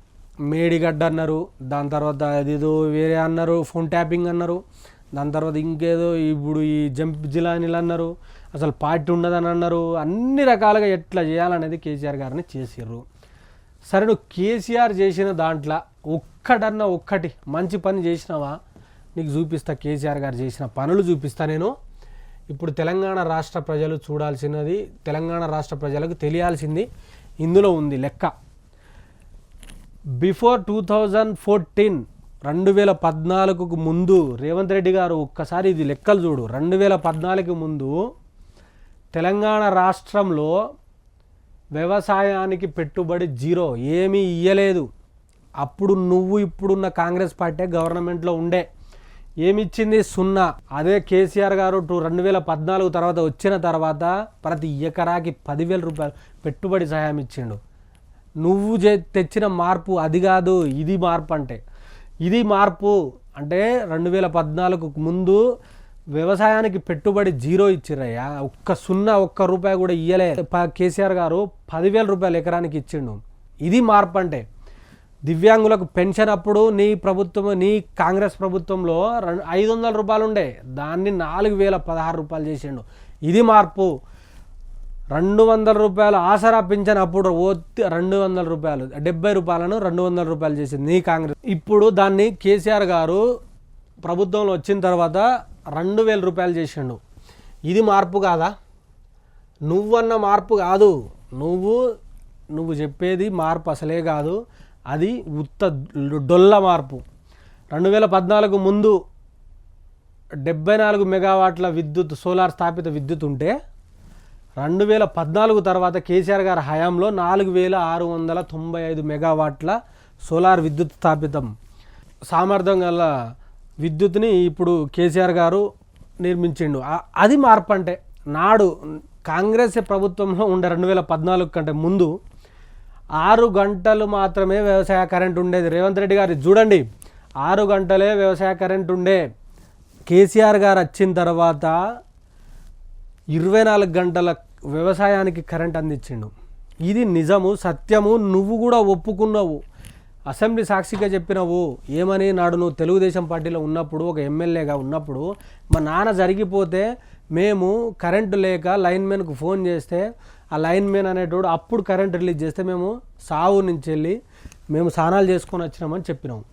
మేడిగడ్డ అన్నారు, దాని తర్వాత అదేదో వేరే అన్నారు, ఫోన్ ట్యాపింగ్ అన్నారు, దాని తర్వాత ఇంకేదో ఇప్పుడు ఈ జంప్ జిలానీలు అన్నారు, అసలు పార్టీ ఉండదని అన్నారు. అన్ని రకాలుగా ఎట్లా చేయాలనేది కేసీఆర్ గారిని చేసిర్రు. సరే నువ్వు కేసీఆర్ చేసిన దాంట్లో ఒక్కటి మంచి పని చేసినావా? నీకు చూపిస్తా, కేసీఆర్ గారు చేసిన పనులు చూపిస్తా నేను. ఇప్పుడు తెలంగాణ రాష్ట్ర ప్రజలు చూడాల్సినది, తెలంగాణ రాష్ట్ర ప్రజలకు తెలియాల్సింది ఇందులో ఉంది లెక్క. బిఫోర్ 2014 2014కు ముందు రేవంత్ రెడ్డి గారు ఒక్కసారి ఇది లెక్కలు చూడు. 2014కి ముందు తెలంగాణ రాష్ట్రంలో వ్యవసాయానికి పెట్టుబడి జీరో, ఏమీ ఇయ్యలేదు. అప్పుడు నువ్వు ఇప్పుడున్న కాంగ్రెస్ పార్టీ గవర్నమెంట్లో ఉండే, ఏమిచ్చింది? 0. అదే కేసీఆర్ గారు 2014 తర్వాత వచ్చిన తర్వాత ప్రతి ఎకరాకి 10,000 రూపాయలు పెట్టుబడి సహాయం ఇచ్చిండు. నువ్వు తెచ్చిన మార్పు అది కాదు, ఇది మార్పు. అంటే ఇది మార్పు అంటే 2014కు ముందు వ్యవసాయానికి పెట్టుబడి జీరో ఇచ్చిరయ్యా. ఒక్క రూపాయి కూడా ఇయ్యలే. కేసీఆర్ గారు 10,000 రూపాయలు ఎకరానికి ఇచ్చిండు. ఇది మార్పు అంటే. దివ్యాంగులకు పెన్షన్ అప్పుడు నీ ప్రభుత్వం, నీ కాంగ్రెస్ ప్రభుత్వంలో 500 రూపాయలు ఉండే, దాన్ని 4,016 రూపాయలు చేసిండు. ఇది మార్పు. 200 రూపాయలు ఆసరా పింఛన్ అప్పుడు 200 రూపాయలు, 70 రూపాయలను 200 రూపాయలు చేసింది నీ కాంగ్రెస్. ఇప్పుడు దాన్ని కేసీఆర్ గారు ప్రభుత్వంలో వచ్చిన తర్వాత 2,000 రూపాయలు చేసిండు. ఇది మార్పు కాదా? నువ్వన్న మార్పు కాదు, నువ్వు చెప్పేది మార్పు అసలే కాదు. అది ఉత్త డొల్ల మార్పు. 2014 ముందు 74 మెగావాట్ల విద్యుత్, సోలార్ స్థాపిత విద్యుత్ ఉంటే 2014 తర్వాత కేసీఆర్ గారి హయాంలో 4,695 మెగావాట్ల సోలార్ విద్యుత్ స్థాపితం సామర్థ్యం గల విద్యుత్ని ఇప్పుడు కేసీఆర్ గారు నిర్మించిండు. అది మార్పు అంటే. నాడు కాంగ్రెస్ ప్రభుత్వంలో ఉండే 2014 కంటే ముందు 6 గంటలు మాత్రమే వ్యవసాయ కరెంట్ ఉండేది. రేవంత్ రెడ్డి గారు చూడండి, 6 గంటలే వ్యవసాయ కరెంట్ ఉండే. కేసీఆర్ గారు వచ్చిన తర్వాత 24 గంటల వ్యవసాయానికి కరెంట్ అందించిండు. ఇది నిజము, సత్యము. నువ్వు కూడా ఒప్పుకున్నావు, అసెంబ్లీ సాక్షిగా చెప్పినావు. ఏమని? నాడు నువ్వు తెలుగుదేశం పార్టీలో ఉన్నప్పుడు, ఒక ఎమ్మెల్యేగా ఉన్నప్పుడు, మా నాన్న జరిగిపోతే మేము కరెంటు లేక లైన్మెన్కు ఫోన్ చేస్తే ఆ లైన్మెన్ అనేటోడు అప్పుడు కరెంట్ రిలీజ్ చేస్తే మేము సావు నుంచి వెళ్ళి మేము స్నానాలు చేసుకొని వచ్చినామని చెప్పినాము.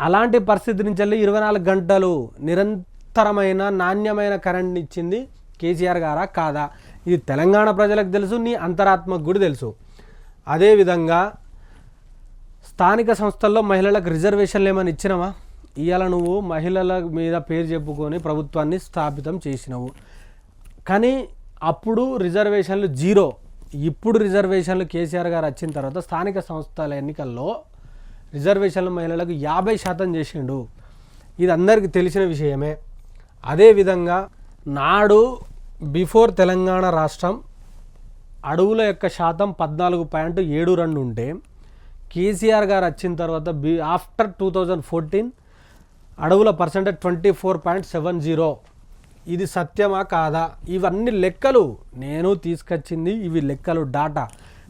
అలాంటి పరిస్థితి నుంచి వెళ్ళి 24 గంటలు నిరంతరమైన నాణ్యమైన కరెంట్ని ఇచ్చింది కేసీఆర్ గారా కాదా? ఇది తెలంగాణ ప్రజలకు తెలుసు, నీ అంతరాత్మకు కూడా తెలుసు. అదేవిధంగా స్థానిక సంస్థల్లో మహిళలకు రిజర్వేషన్లు ఏమైనా ఇచ్చినావా? ఇవాళ నువ్వు మహిళల మీద పేరు చెప్పుకొని ప్రభుత్వాన్ని స్థాపితం చేసినావు. కానీ అప్పుడు రిజర్వేషన్లు జీరో. ఇప్పుడు రిజర్వేషన్లు కేసీఆర్ గారు వచ్చిన తర్వాత స్థానిక సంస్థల ఎన్నికల్లో రిజర్వేషన్లు మహిళలకు 50% చేసిండు. ఇది అందరికీ తెలిసిన విషయమే. అదేవిధంగా నాడు బిఫోర్ తెలంగాణ రాష్ట్రం అడవుల యొక్క శాతం 14.72 ఉంటే కేసీఆర్ గారు వచ్చిన తర్వాత ఆఫ్టర్ 2014 అడవుల పర్సెంటేజ్ 24.70. ఇది సత్యమా కాదా? ఇవన్నీ లెక్కలు నేను తీసుకొచ్చింది, ఇవి లెక్కలు, డాటా.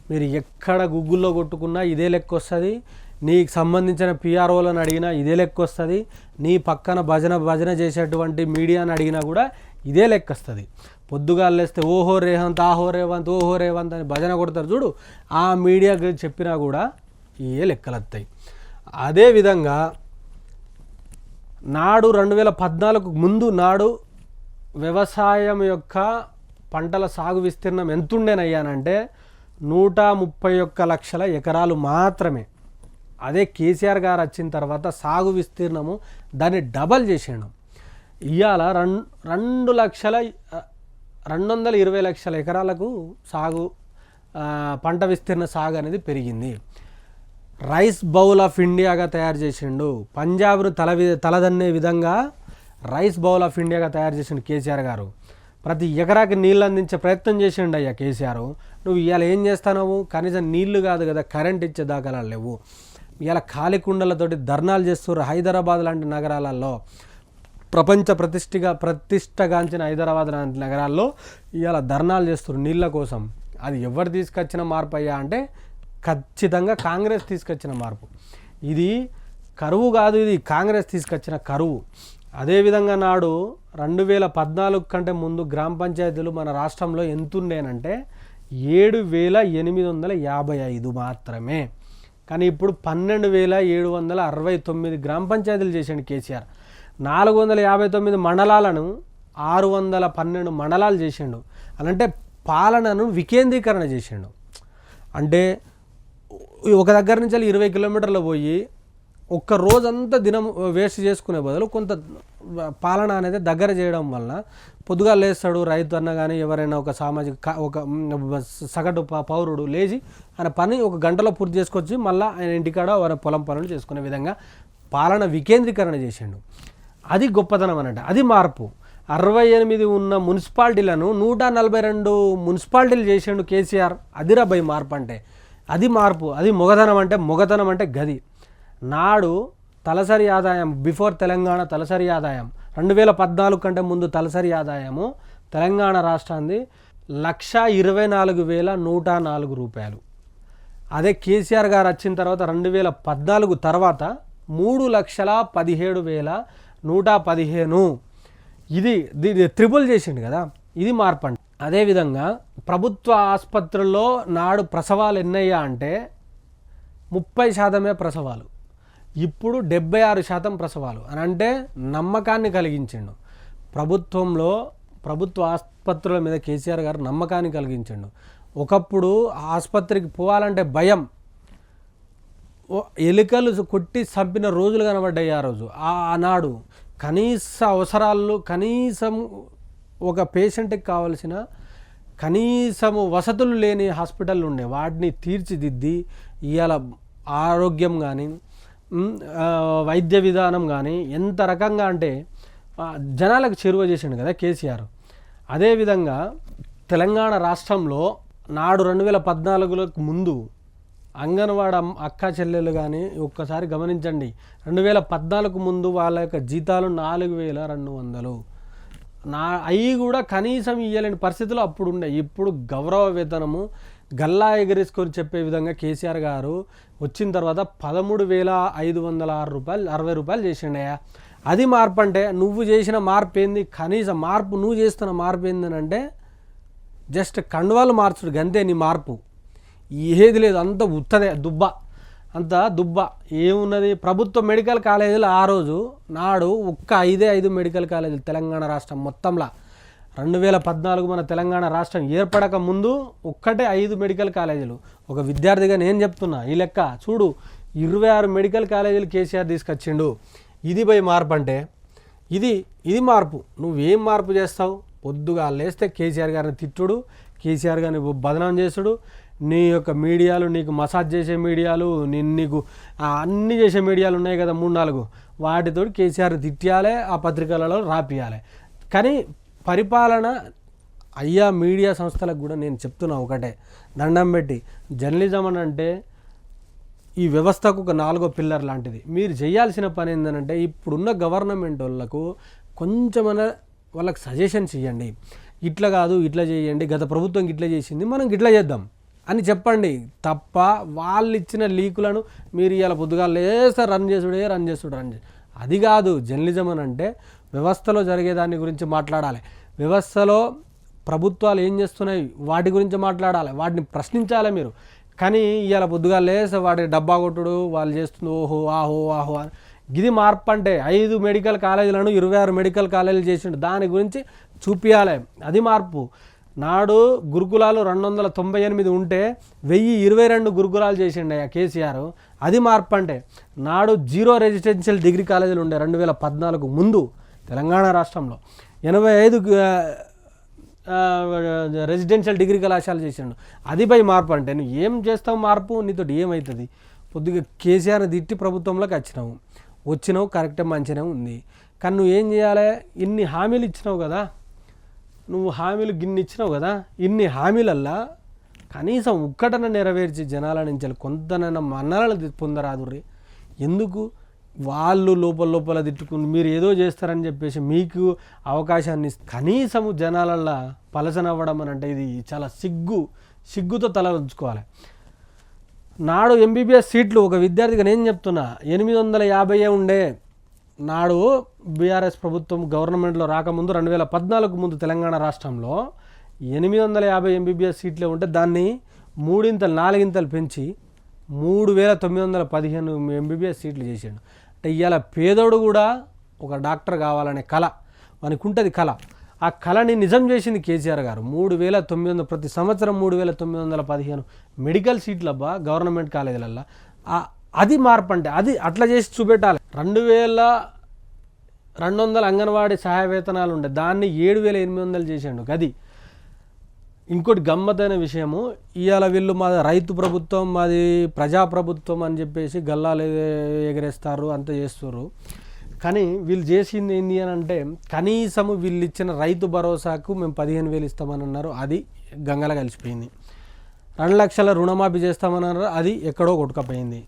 మీరు ఎక్కడ గూగుల్లో కొట్టుకున్నా ఇదే లెక్క వస్తుంది. నీకు సంబంధించిన పిఆర్ఓలను అడిగినా ఇదే లెక్క వస్తుంది. నీ పక్కన భజన చేసేటువంటి మీడియాని అడిగినా కూడా ఇదే లెక్క వస్తుంది. పొద్దుగాలు లేస్తే ఓహో రేవంత్, ఆహో రేవంత్, ఓహో రేవంత్ అని భజన కొడతారు చూడు, ఆ మీడియాకి చెప్పినా కూడా ఏ లెక్కలు వస్తాయి. అదేవిధంగా నాడు 2014 ముందు నాడు వ్యవసాయం యొక్క పంటల సాగు విస్తీర్ణం ఎంతుండేనయ్యానంటే 131 లక్షల ఎకరాలు మాత్రమే. అదే కేసీఆర్ గారు వచ్చిన తర్వాత సాగు విస్తీర్ణము దాన్ని డబల్ చేసాడు. ఇవాళ 220 లక్షల ఎకరాలకు సాగు పంట విస్తీర్ణ సాగు అనేది పెరిగింది. రైస్ బౌల్ ఆఫ్ ఇండియాగా తయారు చేసిండు. పంజాబ్ను తలదన్నే విధంగా రైస్ బౌల్ ఆఫ్ ఇండియాగా తయారు చేసిండు కేసీఆర్ గారు. ప్రతి ఎకరాకి నీళ్ళు అందించే ప్రయత్నం చేసిండు అయ్యా కేసీఆర్. నువ్వు ఇవాళ ఏం చేస్తున్నావు? కనీసం నీళ్లు కాదు కదా, కరెంట్ ఇచ్చే దాఖలాలు లేవు. ఇవాళ ఖాళీ కుండలతోటి ధర్నాలు చేస్తున్నారు. హైదరాబాద్ లాంటి నగరాలలో, ప్రపంచ ప్రతిష్టగాంచిన హైదరాబాద్ లాంటి నగరాల్లో ఇవాళ ధర్నాలు చేస్తున్నారు నీళ్ళ కోసం. అది ఎవరు తీసుకొచ్చిన మార్పు అయ్యా అంటే ఖచ్చితంగా కాంగ్రెస్ తీసుకొచ్చిన మార్పు. ఇది కరువు కాదు, ఇది కాంగ్రెస్ తీసుకొచ్చిన కరువు. అదేవిధంగా నాడు 2014 కంటే ముందు గ్రామ పంచాయతీలు మన రాష్ట్రంలో ఎంతుండేనంటే 7,855 మాత్రమే. కానీ ఇప్పుడు 12,769 గ్రామ పంచాయతీలు చేశాడు కేసీఆర్. 459 మండలాలను 612 మండలాలు చేసిండు. అనంటే పాలనను వికేంద్రీకరణ చేసిండు. అంటే ఒక దగ్గర నుంచి 20 కిలోమీటర్లు పోయి ఒక్క రోజంతా దినం వేస్ట్ చేసుకునే బదులు కొంత పాలన అనేది దగ్గర చేయడం వలన పొద్దుగా లేస్తాడు రైతు అన్న కానీ ఎవరైనా ఒక సామాజిక ఒక సగటు పౌరుడు లేచి ఆయన పని ఒక గంటలో పూర్తి చేసుకొచ్చి మళ్ళీ ఆయన ఇంటికాడ వారి పొలం పనులు చేసుకునే విధంగా పాలన వికేంద్రీకరణ చేసిండు. అది గొప్పతనం అన్నట్టు, అది మార్పు. 68 ఉన్న మున్సిపాలిటీలను 142 మున్సిపాలిటీలు చేసిండు కేసీఆర్. అదిరా బై మార్పు అంటే, అది మార్పు. అది మొగతనం అంటే గది. నాడు తలసరి ఆదాయం బిఫోర్ తెలంగాణ తలసరి ఆదాయం 2014 కంటే ముందు తలసరి ఆదాయము తెలంగాణ రాష్ట్రాన్ని 1,24,104 రూపాయలు. అదే కేసీఆర్ గారు వచ్చిన తర్వాత 2014 తర్వాత 3,17,115. ఇది త్రిపుల్ చేసిండు కదా, ఇది మార్పు అండి. అదేవిధంగా ప్రభుత్వ ఆసుపత్రుల్లో నాడు ప్రసవాలు ఎన్నయ్యా అంటే 30% ప్రసవాలు, ఇప్పుడు 76% ప్రసవాలు అని అంటే నమ్మకాన్ని కలిగించిండు. ప్రభుత్వ ఆసుపత్రుల మీద కేసీఆర్ గారు నమ్మకాన్ని కలిగించిండు. ఒకప్పుడు ఆసుపత్రికి పోవాలంటే భయం, ఎలుకలు కొట్టి చంపిన రోజులు కనబడ్డాయి. ఆ రోజు ఆనాడు కనీస అవసరాలు, కనీసం ఒక పేషెంట్కి కావాల్సిన కనీసము వసతులు లేని హాస్పిటళ్ళు ఉండే, వాటిని తీర్చిదిద్ది ఇవాళ ఆరోగ్యం కానీ వైద్య విధానం కానీ ఎంత రకంగా అంటే జనాలకు చేరువ చేసిండు కదా కేసీఆర్. అదేవిధంగా తెలంగాణ రాష్ట్రంలో నాడు 2014 ముందు అంగన్వాడీ అక్క చెల్లెలు కానీ ఒక్కసారి గమనించండి, 2014 ముందు వాళ్ళ యొక్క జీతాలు 4,200. అవి కూడా కనీసం ఇవ్వలేని పరిస్థితులు అప్పుడు ఉండే. ఇప్పుడు గౌరవ వేతనము గల్లా ఎగరేసుకొని చెప్పే విధంగా కేసీఆర్ గారు వచ్చిన తర్వాత 13,506 రూపాయలు చేసిండయా. అది మార్పు అంటే నువ్వు చేసిన మార్పు ఏంది? కనీసం మార్పు నువ్వు చేస్తున్న మార్పు ఏందనంటే జస్ట్ కండువాలు మార్చుడు గంతే నీ మార్పు. ఏది లేదు, అంత ఉత్తదే అంత దుబ్బ ఏమున్నది. ప్రభుత్వ మెడికల్ కాలేజీలు ఆ రోజు నాడు ఒక్క 5 మెడికల్ కాలేజీలు తెలంగాణ రాష్ట్రం మొత్తంలో 2014 మన తెలంగాణ రాష్ట్రం ఏర్పడక ముందు ఒక్కటే 5 మెడికల్ కాలేజీలు. ఒక విద్యార్థిగా నేను చెప్తున్నా, ఈ లెక్క చూడు 26 మెడికల్ కాలేజీలు కేసీఆర్ తీసుకొచ్చిండు. ఇది పోయి మార్పు అంటే ఇది మార్పు. నువ్వేం మార్పు చేస్తావు? పొద్దుగా లేస్తే కేసీఆర్ గారిని తిట్టుడు, కేసీఆర్ గారిని బదనాం చేసుడు, నీ యొక్క మీడియాలు నీకు మసాజ్ చేసే మీడియాలు, నీకు అన్నీ చేసే మీడియాలు ఉన్నాయి కదా 3-4, వాటితో కేసీఆర్ తిట్టాలి, ఆ పత్రికలలో రాపియాలి. కానీ పరిపాలన అయ్యా మీడియా సంస్థలకు కూడా నేను చెప్తున్నా ఒకటే, దండం పెట్టి, జర్నలిజం అని అంటే ఈ వ్యవస్థకు ఒక 4వ పిల్లర్ లాంటిది. మీరు చేయాల్సిన పని ఏంటంటే ఇప్పుడున్న గవర్నమెంట్ వాళ్ళకు కొంచెమన్నా వాళ్ళకి సజెషన్స్ ఇవ్వండి. ఇట్లా కాదు ఇట్లా చేయండి, గత ప్రభుత్వం ఇట్లా చేసింది, మనం ఇట్లా చేద్దాం అని చెప్పండి. తప్ప వాళ్ళు ఇచ్చిన లీకులను మీరు ఇలా పొద్దుగా లేస్తే రన్ చేసుడే అది కాదు. జర్నలిజం అని అంటే వ్యవస్థలో జరిగేదాని గురించి మాట్లాడాలి, వ్యవస్థలో ప్రభుత్వాలు ఏం చేస్తున్నాయి వాటి గురించి మాట్లాడాలి, వాటిని ప్రశ్నించాలి మీరు. కానీ ఇవాళ పొద్దుగా లేసి వాడి డబ్బా కొట్టుడు వాళ్ళు చేస్తుంది ఓహో ఆహో ఆహో అని. ఇది మార్పు అంటే 5 మెడికల్ కాలేజీలను 26 మెడికల్ కాలేజీలు చేసిండు, దాని గురించి చూపించాలి, అది మార్పు. నాడు గురుకులాలు 298 ఉంటే 1022 గురుకులాలు చేసిండు కేసీఆర్, అది మార్పు అంటే. నాడు 0 రెసిడెన్షియల్ డిగ్రీ కాలేజీలు ఉండే 2014 ముందు తెలంగాణ రాష్ట్రంలో, 85 రెసిడెన్షియల్ డిగ్రీ కళాశాల చేసిండు, అది పై మార్పు అంటే. నువ్వు ఏం చేస్తావు మార్పు, నీతో ఏమవుతుంది? కొద్దిగా కేసీఆర్ని తిట్టి ప్రభుత్వంలోకి వచ్చినావు కరెక్టే మంచిగానే ఉంది, కానీ నువ్వు ఏం చేయాలి? ఇన్ని హామీలు ఇచ్చినావు కదా, నువ్వు హామీలు గిన్ని ఇచ్చినావు కదా, ఇన్ని హామీలల్లా కనీసం ఒక్కటన నెరవేర్చి జనాల నుంచి కొంతనైనా మన్ననలు పొందరాదుర్రి. ఎందుకు వాళ్ళు లోపల తిట్టుకుని మీరు ఏదో చేస్తారని చెప్పేసి మీకు అవకాశాన్ని కనీసము జనాలల్లా పలసనవ్వడం అని అంటే ఇది చాలా సిగ్గుతో తల ఉంచుకోవాలి. నాడు ఎంబీబీఎస్ సీట్లు ఒక విద్యార్థిగా నేను చెప్తున్నా 850 ఉండే. నాడు బీఆర్ఎస్ ప్రభుత్వం గవర్నమెంట్లో రాకముందు 2014 ముందు తెలంగాణ రాష్ట్రంలో 850 ఎంబీబీఎస్ సీట్లే ఉంటే దాన్ని 3-4 పెంచి 3915 ఎంబీబీఎస్ సీట్లు చేసాడు. అంటే ఇవాళ పేదోడు కూడా ఒక డాక్టర్ కావాలనే కళ మనకు ఉంటుంది. ఆ కళని నిజం చేసింది కేసీఆర్ గారు. 3900 ప్రతి సంవత్సరం 3915 మెడికల్ సీట్లు అబ్బా గవర్నమెంట్ కాలేజీలల్లో. అది మార్పు అంటే, అది అట్లా చేసి చూపెట్టాలి. 2200 అంగన్వాడీ సహాయ వేతనాలు ఉండే, దాన్ని 7800 చేసాడు. అది ఇంకోటి గమ్మతైన విషయము. ఇవాళ వీళ్ళు మాది రైతు ప్రభుత్వం, మాది ప్రజాప్రభుత్వం అని చెప్పేసి గల్లాలు ఎగరేస్తారు, అంత చేస్తారు. కానీ వీళ్ళు చేసింది ఏంటి అని అంటే, కనీసము వీళ్ళు ఇచ్చిన రైతు భరోసాకు మేము 15,000 ఇస్తామని అన్నారు, అది గంగల కలిసిపోయింది. 2 లక్షల రుణమాఫీ చేస్తామని అన్నారు, అది ఎక్కడో కొట్టుకపోయింది.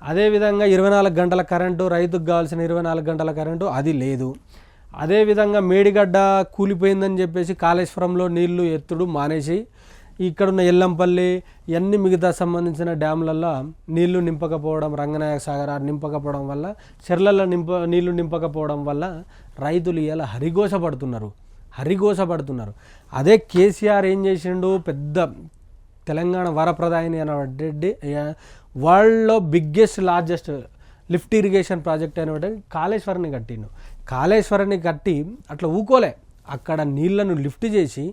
అదేవిధంగా 24 గంటల కరెంటు, రైతుకు కావాల్సిన 24 గంటల కరెంటు అది లేదు. అదేవిధంగా మేడిగడ్డ కూలిపోయిందని చెప్పేసి కాళేశ్వరంలో నీళ్లు ఎత్తుడు మానేసి ఇక్కడున్న ఎల్లంపల్లి ఇవన్నీ మిగతా సంబంధించిన డ్యామ్లలో నీళ్లు నింపకపోవడం, రంగనాయక సాగర్ నింపకపోవడం వల్ల, చెర్లలో నీళ్లు నింపకపోవడం వల్ల రైతులు ఇలా హరిగోసపడుతున్నారు. అదే కేసీఆర్ ఏం చేసిండు, పెద్ద తెలంగాణ వరప్రదాయిని అనేటువంటి వరల్డ్లో biggest largest lift irrigation project అనేటువంటి కాళేశ్వరాన్ని కట్టి అట్లా ఊకోలే, అక్కడ నీళ్లను లిఫ్ట్ చేసి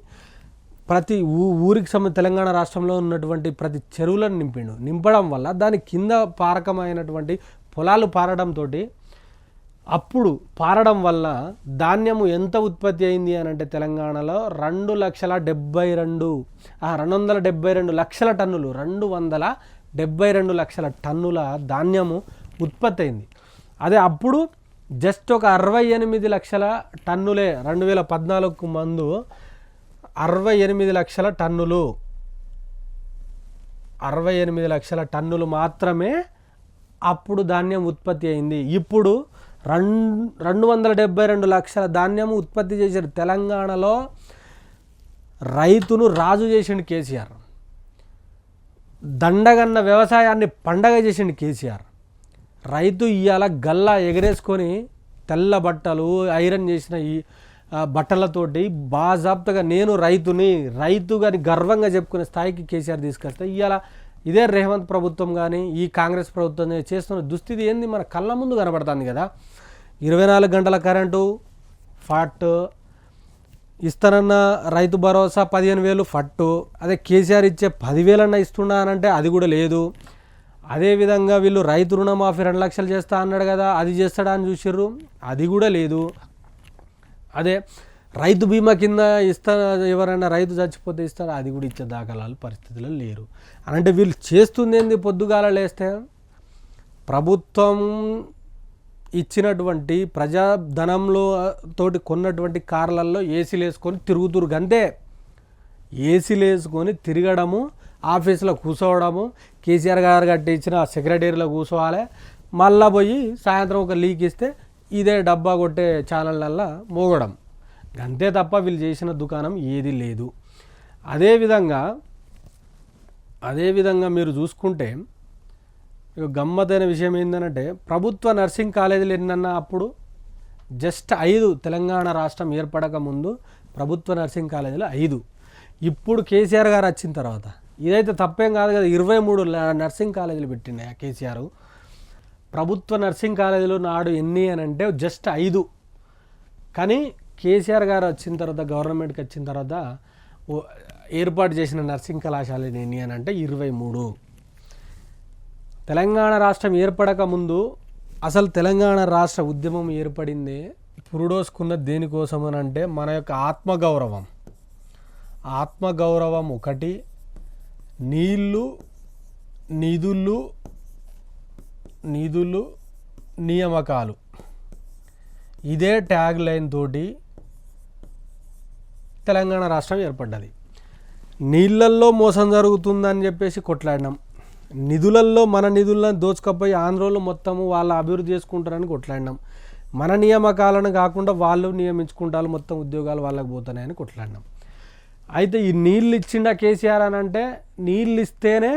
ప్రతి ఊరికి తెలంగాణ రాష్ట్రంలో ఉన్నటువంటి ప్రతి చెరువులను నింపడం వల్ల దాని కింద పారకమైనటువంటి పొలాలు పారడం వల్ల ధాన్యము ఎంత ఉత్పత్తి అయింది అని అంటే తెలంగాణలో 272 లక్షల టన్నులు 272 లక్షల టన్నుల ధాన్యము ఉత్పత్తి అయింది. అదే అప్పుడు జస్ట్ ఒక 68 లక్షల టన్నులే 2014 ముందు 68 లక్షల టన్నులు 68 లక్షల టన్నులు మాత్రమే అప్పుడు ధాన్యం ఉత్పత్తి అయింది. ఇప్పుడు 272 లక్షల ధాన్యం ఉత్పత్తి చేశారు. తెలంగాణలో రైతును రాజు చేసిండు కేసీఆర్, దండగన్న వ్యవసాయాన్ని పండగ చేసిండు కేసీఆర్. రైతు ఇవాళ గల్లా ఎగరేసుకొని తెల్ల బట్టలు ఐరన్ చేసిన ఈ బట్టలతోటి బాజాబ్తగా నేను రైతుగాని గర్వంగా చెప్పుకునే స్థాయికి కేసీఆర్ తీసుకొస్తే ఇవాళ ఇదే రేవంత్ ప్రభుత్వం కానీ ఈ కాంగ్రెస్ ప్రభుత్వం చేస్తున్న దుస్థితి ఏంది మన కళ్ళ ముందు కనబడుతుంది కదా. 24 గంటల కరెంటు ఫట్ ఇస్తానన్న రైతు భరోసా 15,000 ఫట్టు, అదే కేసీఆర్ ఇచ్చే 10,000 ఇస్తున్నా అనంటే అది కూడా లేదు. అదేవిధంగా వీళ్ళు రైతు రుణమాఫీ 2 లక్షలు చేస్తా అన్నాడు కదా, అది చేస్తాడా అని చూసిర్రు, అది కూడా లేదు. అదే రైతు బీమా కింద ఎవరైనా రైతు చచ్చిపోతే ఇస్తారా, అది కూడా ఇచ్చే దాఖలాలు పరిస్థితుల్లో లేరు. అంటే వీళ్ళు చేస్తుంది ఏంది, పొద్దుగాల లేస్తే ప్రభుత్వం ఇచ్చినటువంటి ప్రజాధనంలో తోటి కొన్నటువంటి కార్లలో ఏసీలు వేసుకొని తిరుగుతురు, గంతే. ఏసీలు వేసుకొని తిరగడము, ఆఫీసులో కూర్చోవడము, కేసీఆర్ గారు కట్టించిన సెక్రటరీలో కూర్చోవాలి, మళ్ళా పోయి సాయంత్రం ఒక లీక్ ఇస్తే ఇదే డబ్బా కొట్టే ఛానళ్ళల్లో మోగడం, అంతే తప్ప వీళ్ళు చేసిన దుకాణం ఏది లేదు. అదేవిధంగా మీరు చూసుకుంటే గమ్మతైన విషయం ఏంటంటే, ప్రభుత్వ నర్సింగ్ కాలేజీలు ఎన్నన్నా అప్పుడు జస్ట్ 5 తెలంగాణ రాష్ట్రం ఏర్పడక ముందు ప్రభుత్వ నర్సింగ్ కాలేజీలు 5. ఇప్పుడు కేసీఆర్ గారు వచ్చిన తర్వాత ఇదైతే తప్పేం కాదు కదా. 23 నర్సింగ్ కాలేజీలు పెట్టినాయి కేసీఆర్. ప్రభుత్వ నర్సింగ్ కాలేజీలు నాడు ఎన్ని అని అంటే జస్ట్ 5. కానీ కేసీఆర్ గారు వచ్చిన తర్వాత, గవర్నమెంట్కి వచ్చిన తర్వాత ఏర్పాటు చేసిన నర్సింగ్ కళాశాలలు ఎన్ని అని అంటే 23. తెలంగాణ రాష్ట్రం ఏర్పడక ముందు అసలు తెలంగాణ రాష్ట్ర ఉద్యమం ఏర్పడింది పురుడోసుకున్న దేనికోసం అని అంటే మన యొక్క ఆత్మగౌరవం ఒకటి, నీళ్ళు, నిధులు, నియామకాలు. ఇదే ట్యాగ్ లైన్ తోటి తెలంగాణ రాష్ట్రం ఏర్పడ్డది. నీళ్ళల్లో మోసం జరుగుతుందని చెప్పేసి కొట్లాడినాం, నిధులల్లో మన నిధులను దోచుకపోయి ఆంధ్రోళ్ళు మొత్తము వాళ్ళ అభివృద్ధి చేసుకుంటారని కొట్లాడినాం, మన నియామకాలను కాకుండా వాళ్ళు నియమించుకుంటారు, మొత్తం ఉద్యోగాలు వాళ్ళకి పోతున్నాయని కొట్లాడినాం. అయితే ఈ నీళ్ళు ఇచ్చిండా కేసీఆర్ అని అంటే నీళ్ళు ఇస్తేనే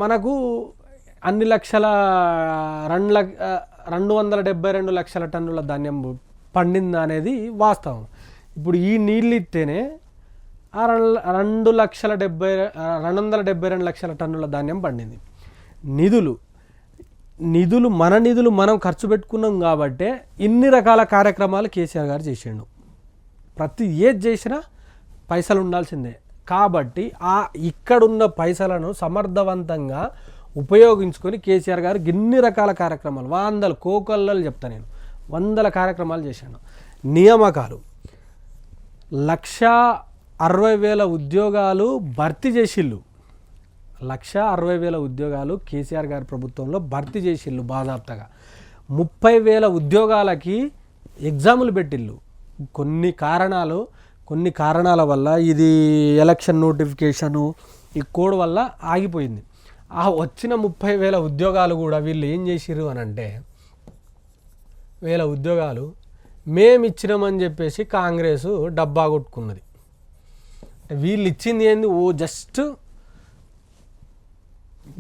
మనకు అన్ని లక్షల 272 లక్షల టన్నుల ధాన్యం పండింది అనేది వాస్తవం. ఇప్పుడు ఈ నీళ్ళు ఇస్తేనే 272 లక్షల టన్నుల ధాన్యం పండింది. నిధులు మన నిధులు మనం ఖర్చు పెట్టుకున్నాం కాబట్టే ఇన్ని రకాల కార్యక్రమాలు కేసీఆర్ గారు చేసిండు. ప్రతి ఏది చేసినా పైసలు ఉండాల్సిందే. కాబట్టి ఇక్కడున్న పైసలను సమర్థవంతంగా ఉపయోగించుకొని కేసీఆర్ గారు ఇన్ని రకాల కార్యక్రమాలు 100 కోకొల్లలు చెప్తా నేను 100 కార్యక్రమాలు చేశాను. నియామకాలు 1,60,000 ఉద్యోగాలు భర్తీ చేసిళ్ళు. 1,60,000 ఉద్యోగాలు కేసీఆర్ గారి ప్రభుత్వంలో భర్తీ చేసిళ్ళు బాధాప్తగా. 30,000 ఉద్యోగాలకి ఎగ్జాములు పెట్టిళ్ళు. కొన్ని కారణాల వల్ల ఇది ఎలక్షన్ నోటిఫికేషను ఈ కోడ్ వల్ల ఆగిపోయింది. ఆ వచ్చిన 30,000 ఉద్యోగాలు కూడా వీళ్ళు ఏం చేసిర్రు అని అంటే 1,000 ఉద్యోగాలు మేము ఇచ్చినామని చెప్పేసి కాంగ్రెస్ డబ్బా కొట్టుకున్నది. వీళ్ళు ఇచ్చింది ఏంది, జస్ట్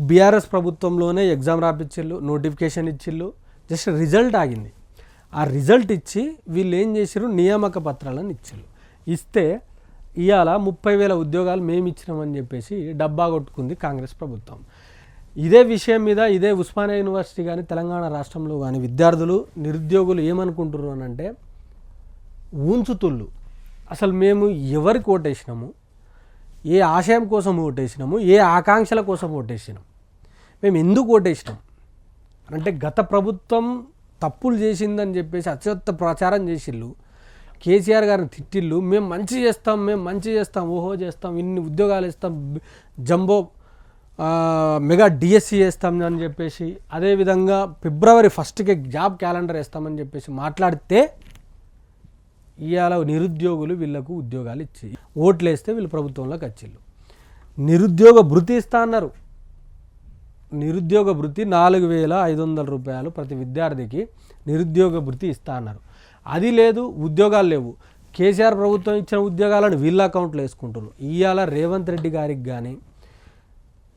బీఆర్ఎస్ ప్రభుత్వంలోనే ఎగ్జామ్ రాపిచ్చిళ్ళు, నోటిఫికేషన్ ఇచ్చిళ్ళు, జస్ట్ రిజల్ట్ ఆగింది. ఆ రిజల్ట్ ఇచ్చి వీళ్ళు ఏం చేసిర్రు, నియామక పత్రాలను ఇచ్చిళ్ళు. ఇస్తే ఇవాళ 30,000 ఉద్యోగాలు మేము ఇచ్చినామని చెప్పేసి డబ్బా కొట్టుకుంది కాంగ్రెస్ ప్రభుత్వం. ఇదే విషయం మీద ఇదే ఉస్మానియా యూనివర్సిటీ కానీ తెలంగాణ రాష్ట్రంలో కానీ విద్యార్థులు నిరుద్యోగులు ఏమనుకుంటున్నారు అని అంటే ఊంచుతుళ్ళు. అసలు మేము ఎవరికి ఓటేసినాము, ఏ ఆశయం కోసం ఓటేసినాము, ఏ ఆకాంక్షల కోసం ఓటేసినాం, మేము ఎందుకు ఓటేసినాం అంటే గత ప్రభుత్వం తప్పులు చేసిందని చెప్పేసి అత్యంత ప్రచారం చేసిళ్ళు, కేసీఆర్ గారిని తిట్టిళ్ళు, మేము మంచి చేస్తాం, ఓహో చేస్తాం, ఇన్ని ఉద్యోగాలు ఇస్తాం, జంబో మెగా డిఎస్సి వేస్తాం అని చెప్పేసి, అదేవిధంగా February 1కి జాబ్ క్యాలెండర్ వేస్తామని చెప్పేసి మాట్లాడితే ఇవాళ నిరుద్యోగులు వీళ్ళకు ఉద్యోగాలు ఇచ్చి ఓట్లు వేస్తే వీళ్ళు ప్రభుత్వంలోకి వచ్చిళ్ళు. నిరుద్యోగ భృతి ఇస్తా అన్నారు. నిరుద్యోగ భృతి 4,500 రూపాయలు ప్రతి విద్యార్థికి నిరుద్యోగ భృతి ఇస్తా అన్నారు. అది లేదు, ఉద్యోగాలు లేవు. కేసీఆర్ ప్రభుత్వం ఇచ్చిన ఉద్యోగాలను వీళ్ళ అకౌంట్లో వేసుకుంటున్నారు. ఇవాళ రేవంత్ రెడ్డి గారికి కానీ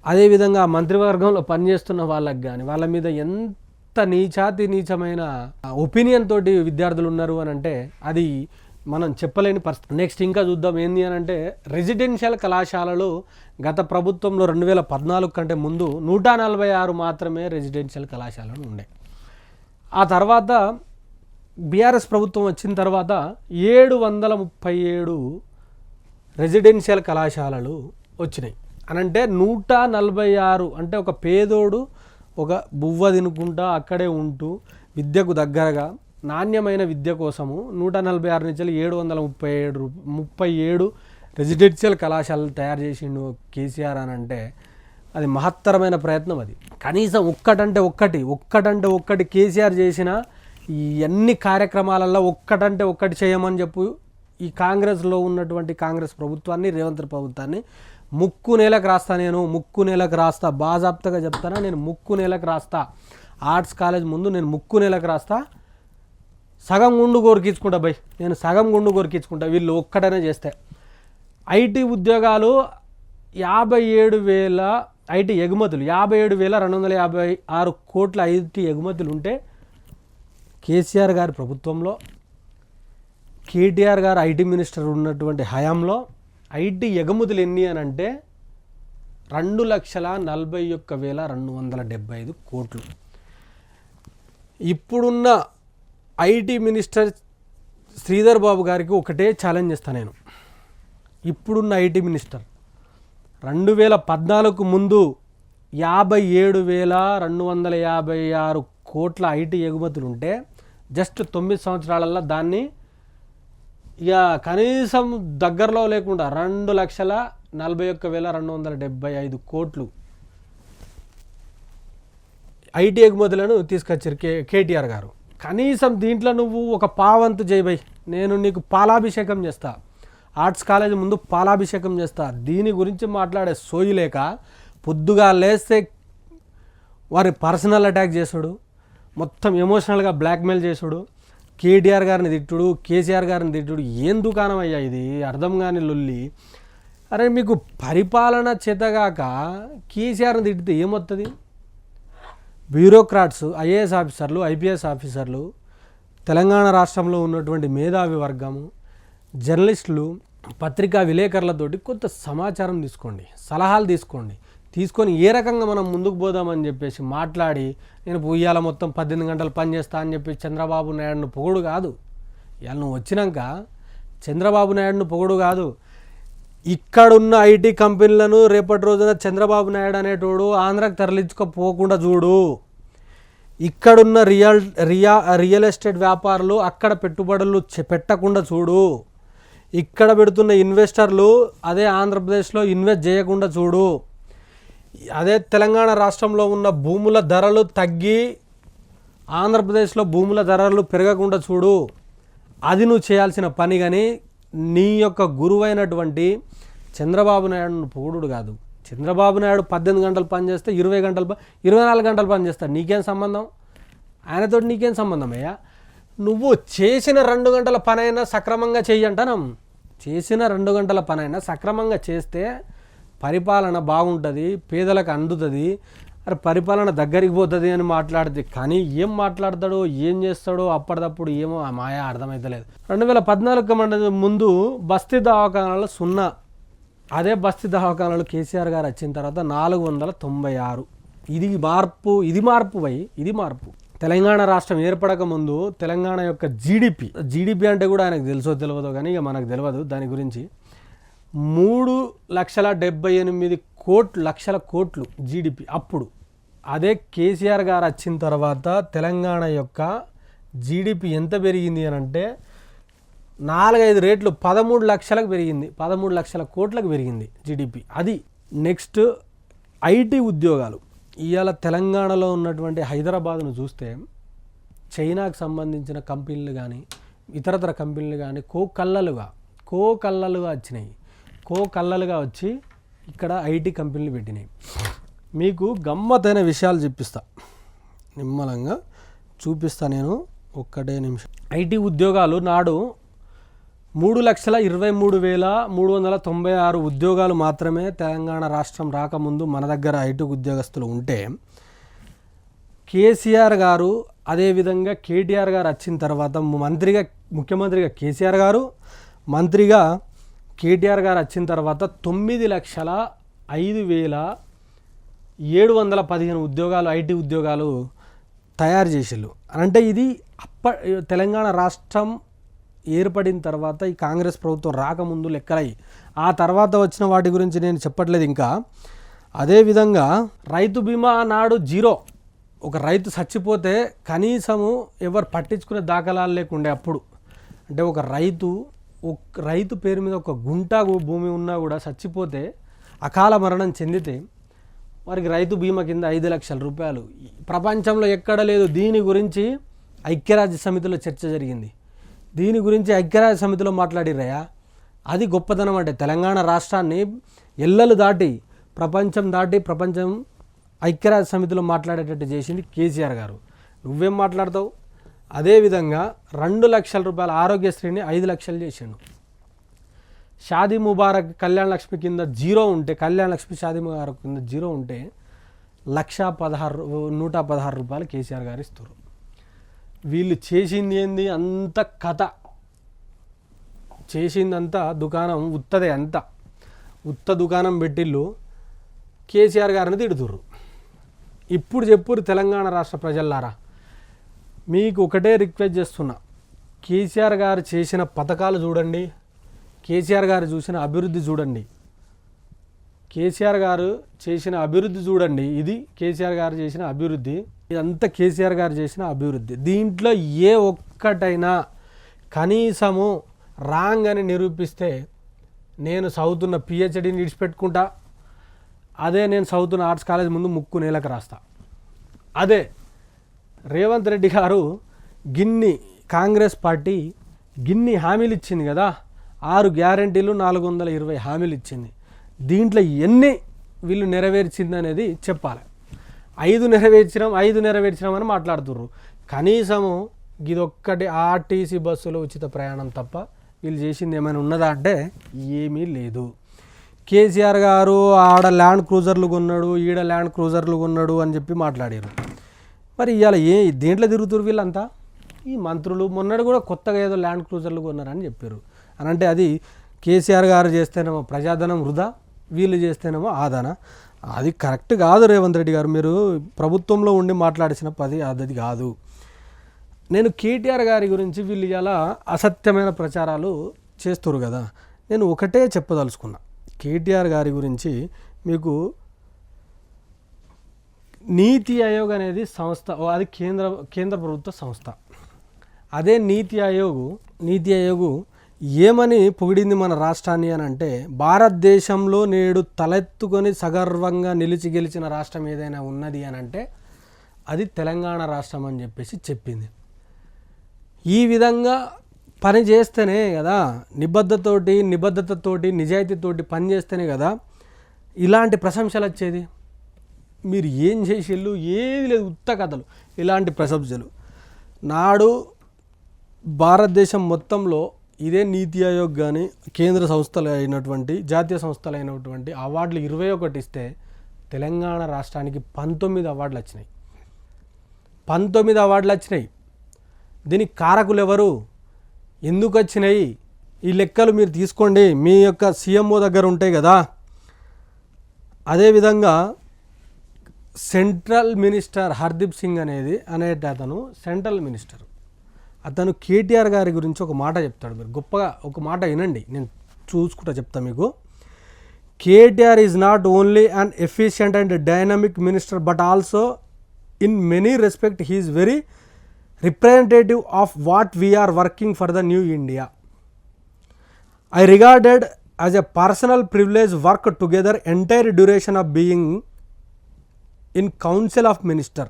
అదేవిధంగా మంత్రివర్గంలో పనిచేస్తున్న వాళ్ళకి కానీ వాళ్ళ మీద ఎంత నీచమైన ఒపీనియన్ తోటి విద్యార్థులు ఉన్నారు అని అంటే అది మనం చెప్పలేని పరిస్థితి. నెక్స్ట్ ఇంకా చూద్దాం ఏంది అని అంటే రెసిడెన్షియల్ కళాశాలలు గత ప్రభుత్వంలో 2014 కంటే ముందు 146 మాత్రమే రెసిడెన్షియల్ కళాశాలలు ఉండే. ఆ తర్వాత బీఆర్ఎస్ ప్రభుత్వం వచ్చిన తర్వాత 737 రెసిడెన్షియల్ కళాశాలలు వచ్చినాయి. అనంటే 146 అంటే ఒక పేదోడు ఒక బువ్వ తినుకుంటా అక్కడే ఉంటూ విద్యకు దగ్గరగా నాణ్యమైన విద్య కోసము 146 నుంచి 737 రెసిడెన్షియల్ కళాశాలలు తయారు చేసిండు కేసీఆర్ అని అంటే అది మహత్తరమైన ప్రయత్నం. అది కనీసం ఒక్కటంటే ఒక్కటి కేసీఆర్ చేసిన ఈ అన్ని కార్యక్రమాలలో ఒక్కటంటే ఒక్కటి చేయమని చెప్పు ఈ కాంగ్రెస్లో ఉన్నటువంటి కాంగ్రెస్ ప్రభుత్వాన్ని, రేవంత్ ప్రభుత్వాన్ని ముక్కు నేలకు రాస్తా బాజాప్తగా చెప్తానా, నేను ముక్కు నేలకు రాస్తా. ఆర్ట్స్ కాలేజ్ ముందు నేను ముక్కు నేలకు రాస్తా, సగం గుండు కొరికించుకుంటా వీళ్ళు ఒక్కటనే చేస్తే. ఐటీ ఉద్యోగాలు 57,000 ఐటీ ఎగుమతులు 57,256 కోట్ల ఐటీ ఎగుమతులు ఉంటే కేసీఆర్ గారి ప్రభుత్వంలో కేటీఆర్ గారు ఐటీ మినిస్టర్ ఉన్నటువంటి హయాంలో ఐటీ ఎగుమతులు ఎన్ని అని అంటే 2,41,275 కోట్లు. ఇప్పుడున్న ఐటీ మినిస్టర్ శ్రీధర్ బాబు గారికి ఒకటే ఛాలెంజ్ చేస్తాను నేను. ఇప్పుడున్న ఐటీ మినిస్టర్ 2014కు ముందు 57,256 కోట్ల ఐటీ ఎగుమతులు ఉంటే జస్ట్ 9 సంవత్సరాలలో దాన్ని ఇక కనీసం దగ్గరలో లేకుండా 2,41,275 కోట్లు ఐటీ ఎగుమతులను తీసుకొచ్చారు కేటీఆర్ గారు. కనీసం దీంట్లో నువ్వు ఒక పావంతు చేయబోయ్, నేను నీకు పాలాభిషేకం చేస్తా, ఆర్ట్స్ కాలేజ్ ముందు పాలాభిషేకం చేస్తా. దీని గురించి మాట్లాడే సోయి లేక పొద్దుగా లేస్తే వారి పర్సనల్ అటాక్ చేసుడు, మొత్తం ఎమోషనల్గా బ్లాక్మెయిల్ చేసుడు, కేటీఆర్ గారిని తిట్టుడు, కేసీఆర్ గారిని తిట్టుడు. ఏం దుకాణం అయ్యా ఇది, అర్థం కాని లొల్లి. అరే మీకు పరిపాలన చేతగాక కేసీఆర్ని తిట్టితే ఏమొస్తుంది? బ్యూరోక్రాట్స్, ఐఏఎస్ ఆఫీసర్లు, ఐపీఎస్ ఆఫీసర్లు, తెలంగాణ రాష్ట్రంలో ఉన్నటువంటి మేధావి వర్గము, జర్నలిస్టులు, పత్రికా విలేకరులతోటి కొంత సమాచారం తీసుకోండి, సలహాలు తీసుకొని ఏ రకంగా మనం ముందుకు పోదామని చెప్పేసి మాట్లాడి, నేను ఇవాళ మొత్తం 18 గంటలు పనిచేస్తా అని చెప్పి చంద్రబాబు నాయుడును పొగుడు కాదు. ఇవాళ నువ్వు వచ్చినాక చంద్రబాబు నాయుడును పొగుడు కాదు, ఇక్కడున్న ఐటీ కంపెనీలను రేపటి రోజున చంద్రబాబు నాయుడు అనేటోడు ఆంధ్రాకి తరలించుకోపోకుండా చూడు. ఇక్కడున్న రియల్ ఎస్టేట్ వ్యాపారులు అక్కడ పెట్టుబడులు పెట్టకుండా చూడు. ఇక్కడ పెడుతున్న ఇన్వెస్టర్లు అదే ఆంధ్రప్రదేశ్లో ఇన్వెస్ట్ చేయకుండా చూడు. అదే తెలంగాణ రాష్ట్రంలో ఉన్న భూముల ధరలు తగ్గి ఆంధ్రప్రదేశ్లో భూముల ధరలు పెరగకుండా చూడు. అది నువ్వు చేయాల్సిన పని. కానీ నీ యొక్క గురువైనటువంటి చంద్రబాబు నాయుడును పొగుడు కాదు. చంద్రబాబు నాయుడు 18 గంటలు పనిచేస్తే 24 గంటలు పనిచేస్తాడు. నీకేం సంబంధం? ఆయనతో నీకేం సంబంధం అయ్యా? నువ్వు చేసిన 2 గంటల పనైనా సక్రమంగా చెయ్యంటానం. చేసిన 2 గంటల పనైనా సక్రమంగా చేస్తే పరిపాలన బాగుంటుంది, పేదలకు అందుతుంది, అరే పరిపాలన దగ్గరికి పోతుంది అని మాట్లాడితే. కానీ ఏం మాట్లాడతాడో ఏం చేస్తాడో అప్పటిదప్పుడు ఏమో ఆ మాయా అర్థమవుతలేదు. 2014 ముందు బస్తీ దవాఖానాలు 0. అదే బస్తీ దవాఖానాలు కేసీఆర్ గారు వచ్చిన తర్వాత 496. ఇది మార్పు. తెలంగాణ రాష్ట్రం ఏర్పడక ముందు తెలంగాణ యొక్క జీడిపి అంటే కూడా ఆయనకు తెలుసో తెలియదో కానీ ఇక మనకు తెలియదు దాని గురించి. 3,78,00,000 కోట్లు జీడిపి అప్పుడు. అదే కేసీఆర్ గారు వచ్చిన తర్వాత తెలంగాణ యొక్క జీడిపి ఎంత పెరిగింది అని అంటే 4-5 రేట్లు 13 లక్షలకు పెరిగింది. 13 లక్షల కోట్లకు పెరిగింది జీడిపి. అది నెక్స్ట్ ఐటీ ఉద్యోగాలు. ఇవాళ తెలంగాణలో ఉన్నటువంటి హైదరాబాద్ను చూస్తే చైనాకు సంబంధించిన కంపెనీలు కానీ ఇతరతర కంపెనీలు కానీ కళ్ళలుగా వచ్చి ఇక్కడ ఐటీ కంపెనీలు పెట్టినాయి. మీకు గమ్మత్తైన విషయాలు నిమ్మలంగా చూపిస్తా నేను. ఒక్కటే నిమిషం. ఐటీ ఉద్యోగాలు నాడు 3,23,396 ఉద్యోగాలు మాత్రమే తెలంగాణ రాష్ట్రం రాకముందు మన దగ్గర ఐటీ ఉద్యోగస్తులు ఉంటే, కేసీఆర్ గారు అదేవిధంగా కేటీఆర్ గారు వచ్చిన తర్వాత ముఖ్యమంత్రిగా కేసీఆర్ గారు, మంత్రిగా కేటీఆర్ గారు వచ్చిన తర్వాత 9,05,715 ఉద్యోగాలు ఐటీ ఉద్యోగాలు తయారు చేసిళ్ళు. అంటే ఇది తెలంగాణ రాష్ట్రం ఏర్పడిన తర్వాత ఈ కాంగ్రెస్ ప్రభుత్వం రాకముందు లెక్కలయ్యి. ఆ తర్వాత వచ్చిన వాటి గురించి నేను చెప్పట్లేదు ఇంకా. అదేవిధంగా రైతు బీమా నాడు 0. ఒక రైతు చచ్చిపోతే కనీసము ఎవరు పట్టించుకునే దాఖలాలు లేకుండే అప్పుడు. అంటే ఒక రైతు పేరు మీద ఒక గుంట భూమి ఉన్నా కూడా చచ్చిపోతే, అకాల మరణం చెందితే వారికి రైతు బీమా కింద 5 లక్షల రూపాయలు. ప్రపంచంలో ఎక్కడ లేదు. దీని గురించి ఐక్యరాజ్య సమితిలో చర్చ జరిగింది. దీని గురించి ఐక్యరాజ్య సమితిలో మాట్లాడిరయ్యా. అది గొప్పతనం. అంటే తెలంగాణ రాష్ట్రాన్ని ఎల్లలు దాటి ప్రపంచం ఐక్యరాజ్య సమితిలో మాట్లాడేటట్టు చేసింది కేసీఆర్ గారు. నువ్వేం మాట్లాడతావు? అదేవిధంగా 2 లక్షల రూపాయల ఆరోగ్యశ్రీని 5 లక్షలు చేసిండు. షాదీ ముబారక్ కళ్యాణ లక్ష్మి కింద 0 ఉంటే, కళ్యాణ లక్ష్మి షాదీ ముబారక్ కింద 0 ఉంటే 116 రూపాయలు కేసీఆర్ గారు ఇస్తారు. వీళ్ళు చేసింది ఏంది? అంత కథ చేసిందంతా దుకాణం ఉత్తదే. ఉత్త దుకాణం పెట్టిళ్ళు. కేసీఆర్ గారిని తిడుతుర్రు. ఇప్పుడు చెప్పురు తెలంగాణ రాష్ట్ర ప్రజల్లారా, మీకు ఒకటే రిక్వెస్ట్ చేస్తున్నా, కేసీఆర్ గారు చేసిన పథకాలు చూడండి, కేసీఆర్ గారు చూసిన అభివృద్ధి చూడండి, కేసీఆర్ గారు చేసిన అభివృద్ధి చూడండి. ఇది కేసీఆర్ గారు చేసిన అభివృద్ధి, ఇదంతా కేసీఆర్ గారు చేసిన అభివృద్ధి. దీంట్లో ఏ ఒక్కటైనా కనీసము రాంగ్ అని నిరూపిస్తే నేను చదువుతున్న పిహెచ్డీని విడిచిపెట్టుకుంటా, అదే నేను చదువుతున్న ఆర్ట్స్ కాలేజ్ ముందు ముక్కు నేలకు రాస్తా. అదే రేవంత్ రెడ్డి గారు గిన్ని కాంగ్రెస్ పార్టీ గిన్ని హామీలు ఇచ్చింది కదా, 6 గ్యారంటీలు 420 హామీలు ఇచ్చింది. దీంట్లో ఎన్ని వీళ్ళు నెరవేర్చింది అనేది చెప్పాలి. 5 నెరవేర్చినాం అని మాట్లాడుతుర్రు. కనీసము ఇదొక్కటి ఆర్టీసీ బస్సులో ఉచిత ప్రయాణం తప్ప వీళ్ళు చేసింది ఏమైనా ఉన్నదా అంటే ఏమీ లేదు. కేసీఆర్ గారు ఆడ ల్యాండ్ క్రూజర్లు కొన్నాడు, ఈడ ల్యాండ్ క్రూజర్లు కొన్నాడు అని చెప్పి మాట్లాడారు. మరి ఇవాళ దేంట్లో తిరుగుతురు వీళ్ళంతా? ఈ మంత్రులు మొన్నడు కూడా కొత్తగా ఏదో ల్యాండ్ క్రూజర్లు కొన్నారని చెప్పారు. అని అంటే అది కేసీఆర్ గారు చేస్తేనేమో ప్రజాధనం వృధా, వీళ్ళు చేస్తేనేమో ఆదాన. అది కరెక్ట్ కాదు. రేవంత్ రెడ్డి గారు మీరు ప్రభుత్వంలో ఉండి మాట్లాడిసిన అది కాదు. నేను కేటీఆర్ గారి గురించి వీళ్ళు ఇలా అసత్యమైన ప్రచారాలు చేస్తారు కదా, నేను ఒకటే చెప్పదలుచుకున్నా. కేటీఆర్ గారి గురించి మీకు నీతి ఆయోగ్ అనేది సంస్థ, అది కేంద్ర ప్రభుత్వ సంస్థ. అదే నీతి ఆయోగ్ ఏమని పొగిడింది మన రాష్ట్రాన్ని అని అంటే, భారతదేశంలో నేడు తలెత్తుకొని సగర్వంగా నిలిచి గెలిచిన రాష్ట్రం ఏదైనా ఉన్నది అని అంటే అది తెలంగాణ రాష్ట్రం అని చెప్పేసి చెప్పింది. ఈ విధంగా పని చేస్తేనే కదా, నిబద్ధతతోటి నిజాయితీతోటి పని చేస్తేనే కదా ఇలాంటి ప్రశంసలు వచ్చేది. మీరు ఏం చేసేళ్ళు ఏది లేదు, ఉత్త కథలు, ఇలాంటి ప్రశంసలు. నాడు భారతదేశం మొత్తంలో ఇదే నీతి ఆయోగ్ కానీ కేంద్ర సంస్థలు అయినటువంటి జాతీయ సంస్థలు అయినటువంటి అవార్డులు 21 ఇస్తే తెలంగాణ రాష్ట్రానికి 19 అవార్డులు వచ్చినాయి. 19 అవార్డులు వచ్చినాయి. దీనికి కారకులు ఎవరు, ఎందుకు వచ్చినాయి? ఈ లెక్కలు మీరు తీసుకోండి, మీ యొక్క సీఎంఓ దగ్గర ఉంటాయి కదా. అదేవిధంగా సెంట్రల్ మినిస్టర్ హర్దీప్ సింగ్ అతను సెంట్రల్ మినిస్టర్. అతను కేటీఆర్ గారి గురించి ఒక మాట చెప్తాడు. మీరు గొప్పగా ఒక మాట వినండి, నేను చూసుకుంటా చెప్తా మీకు. KTR is not only an efficient and dynamic minister but also in many respect he is very representative of what we are working for the new India. I regarded as a personal privilege work together entire duration of being in Council of Minister.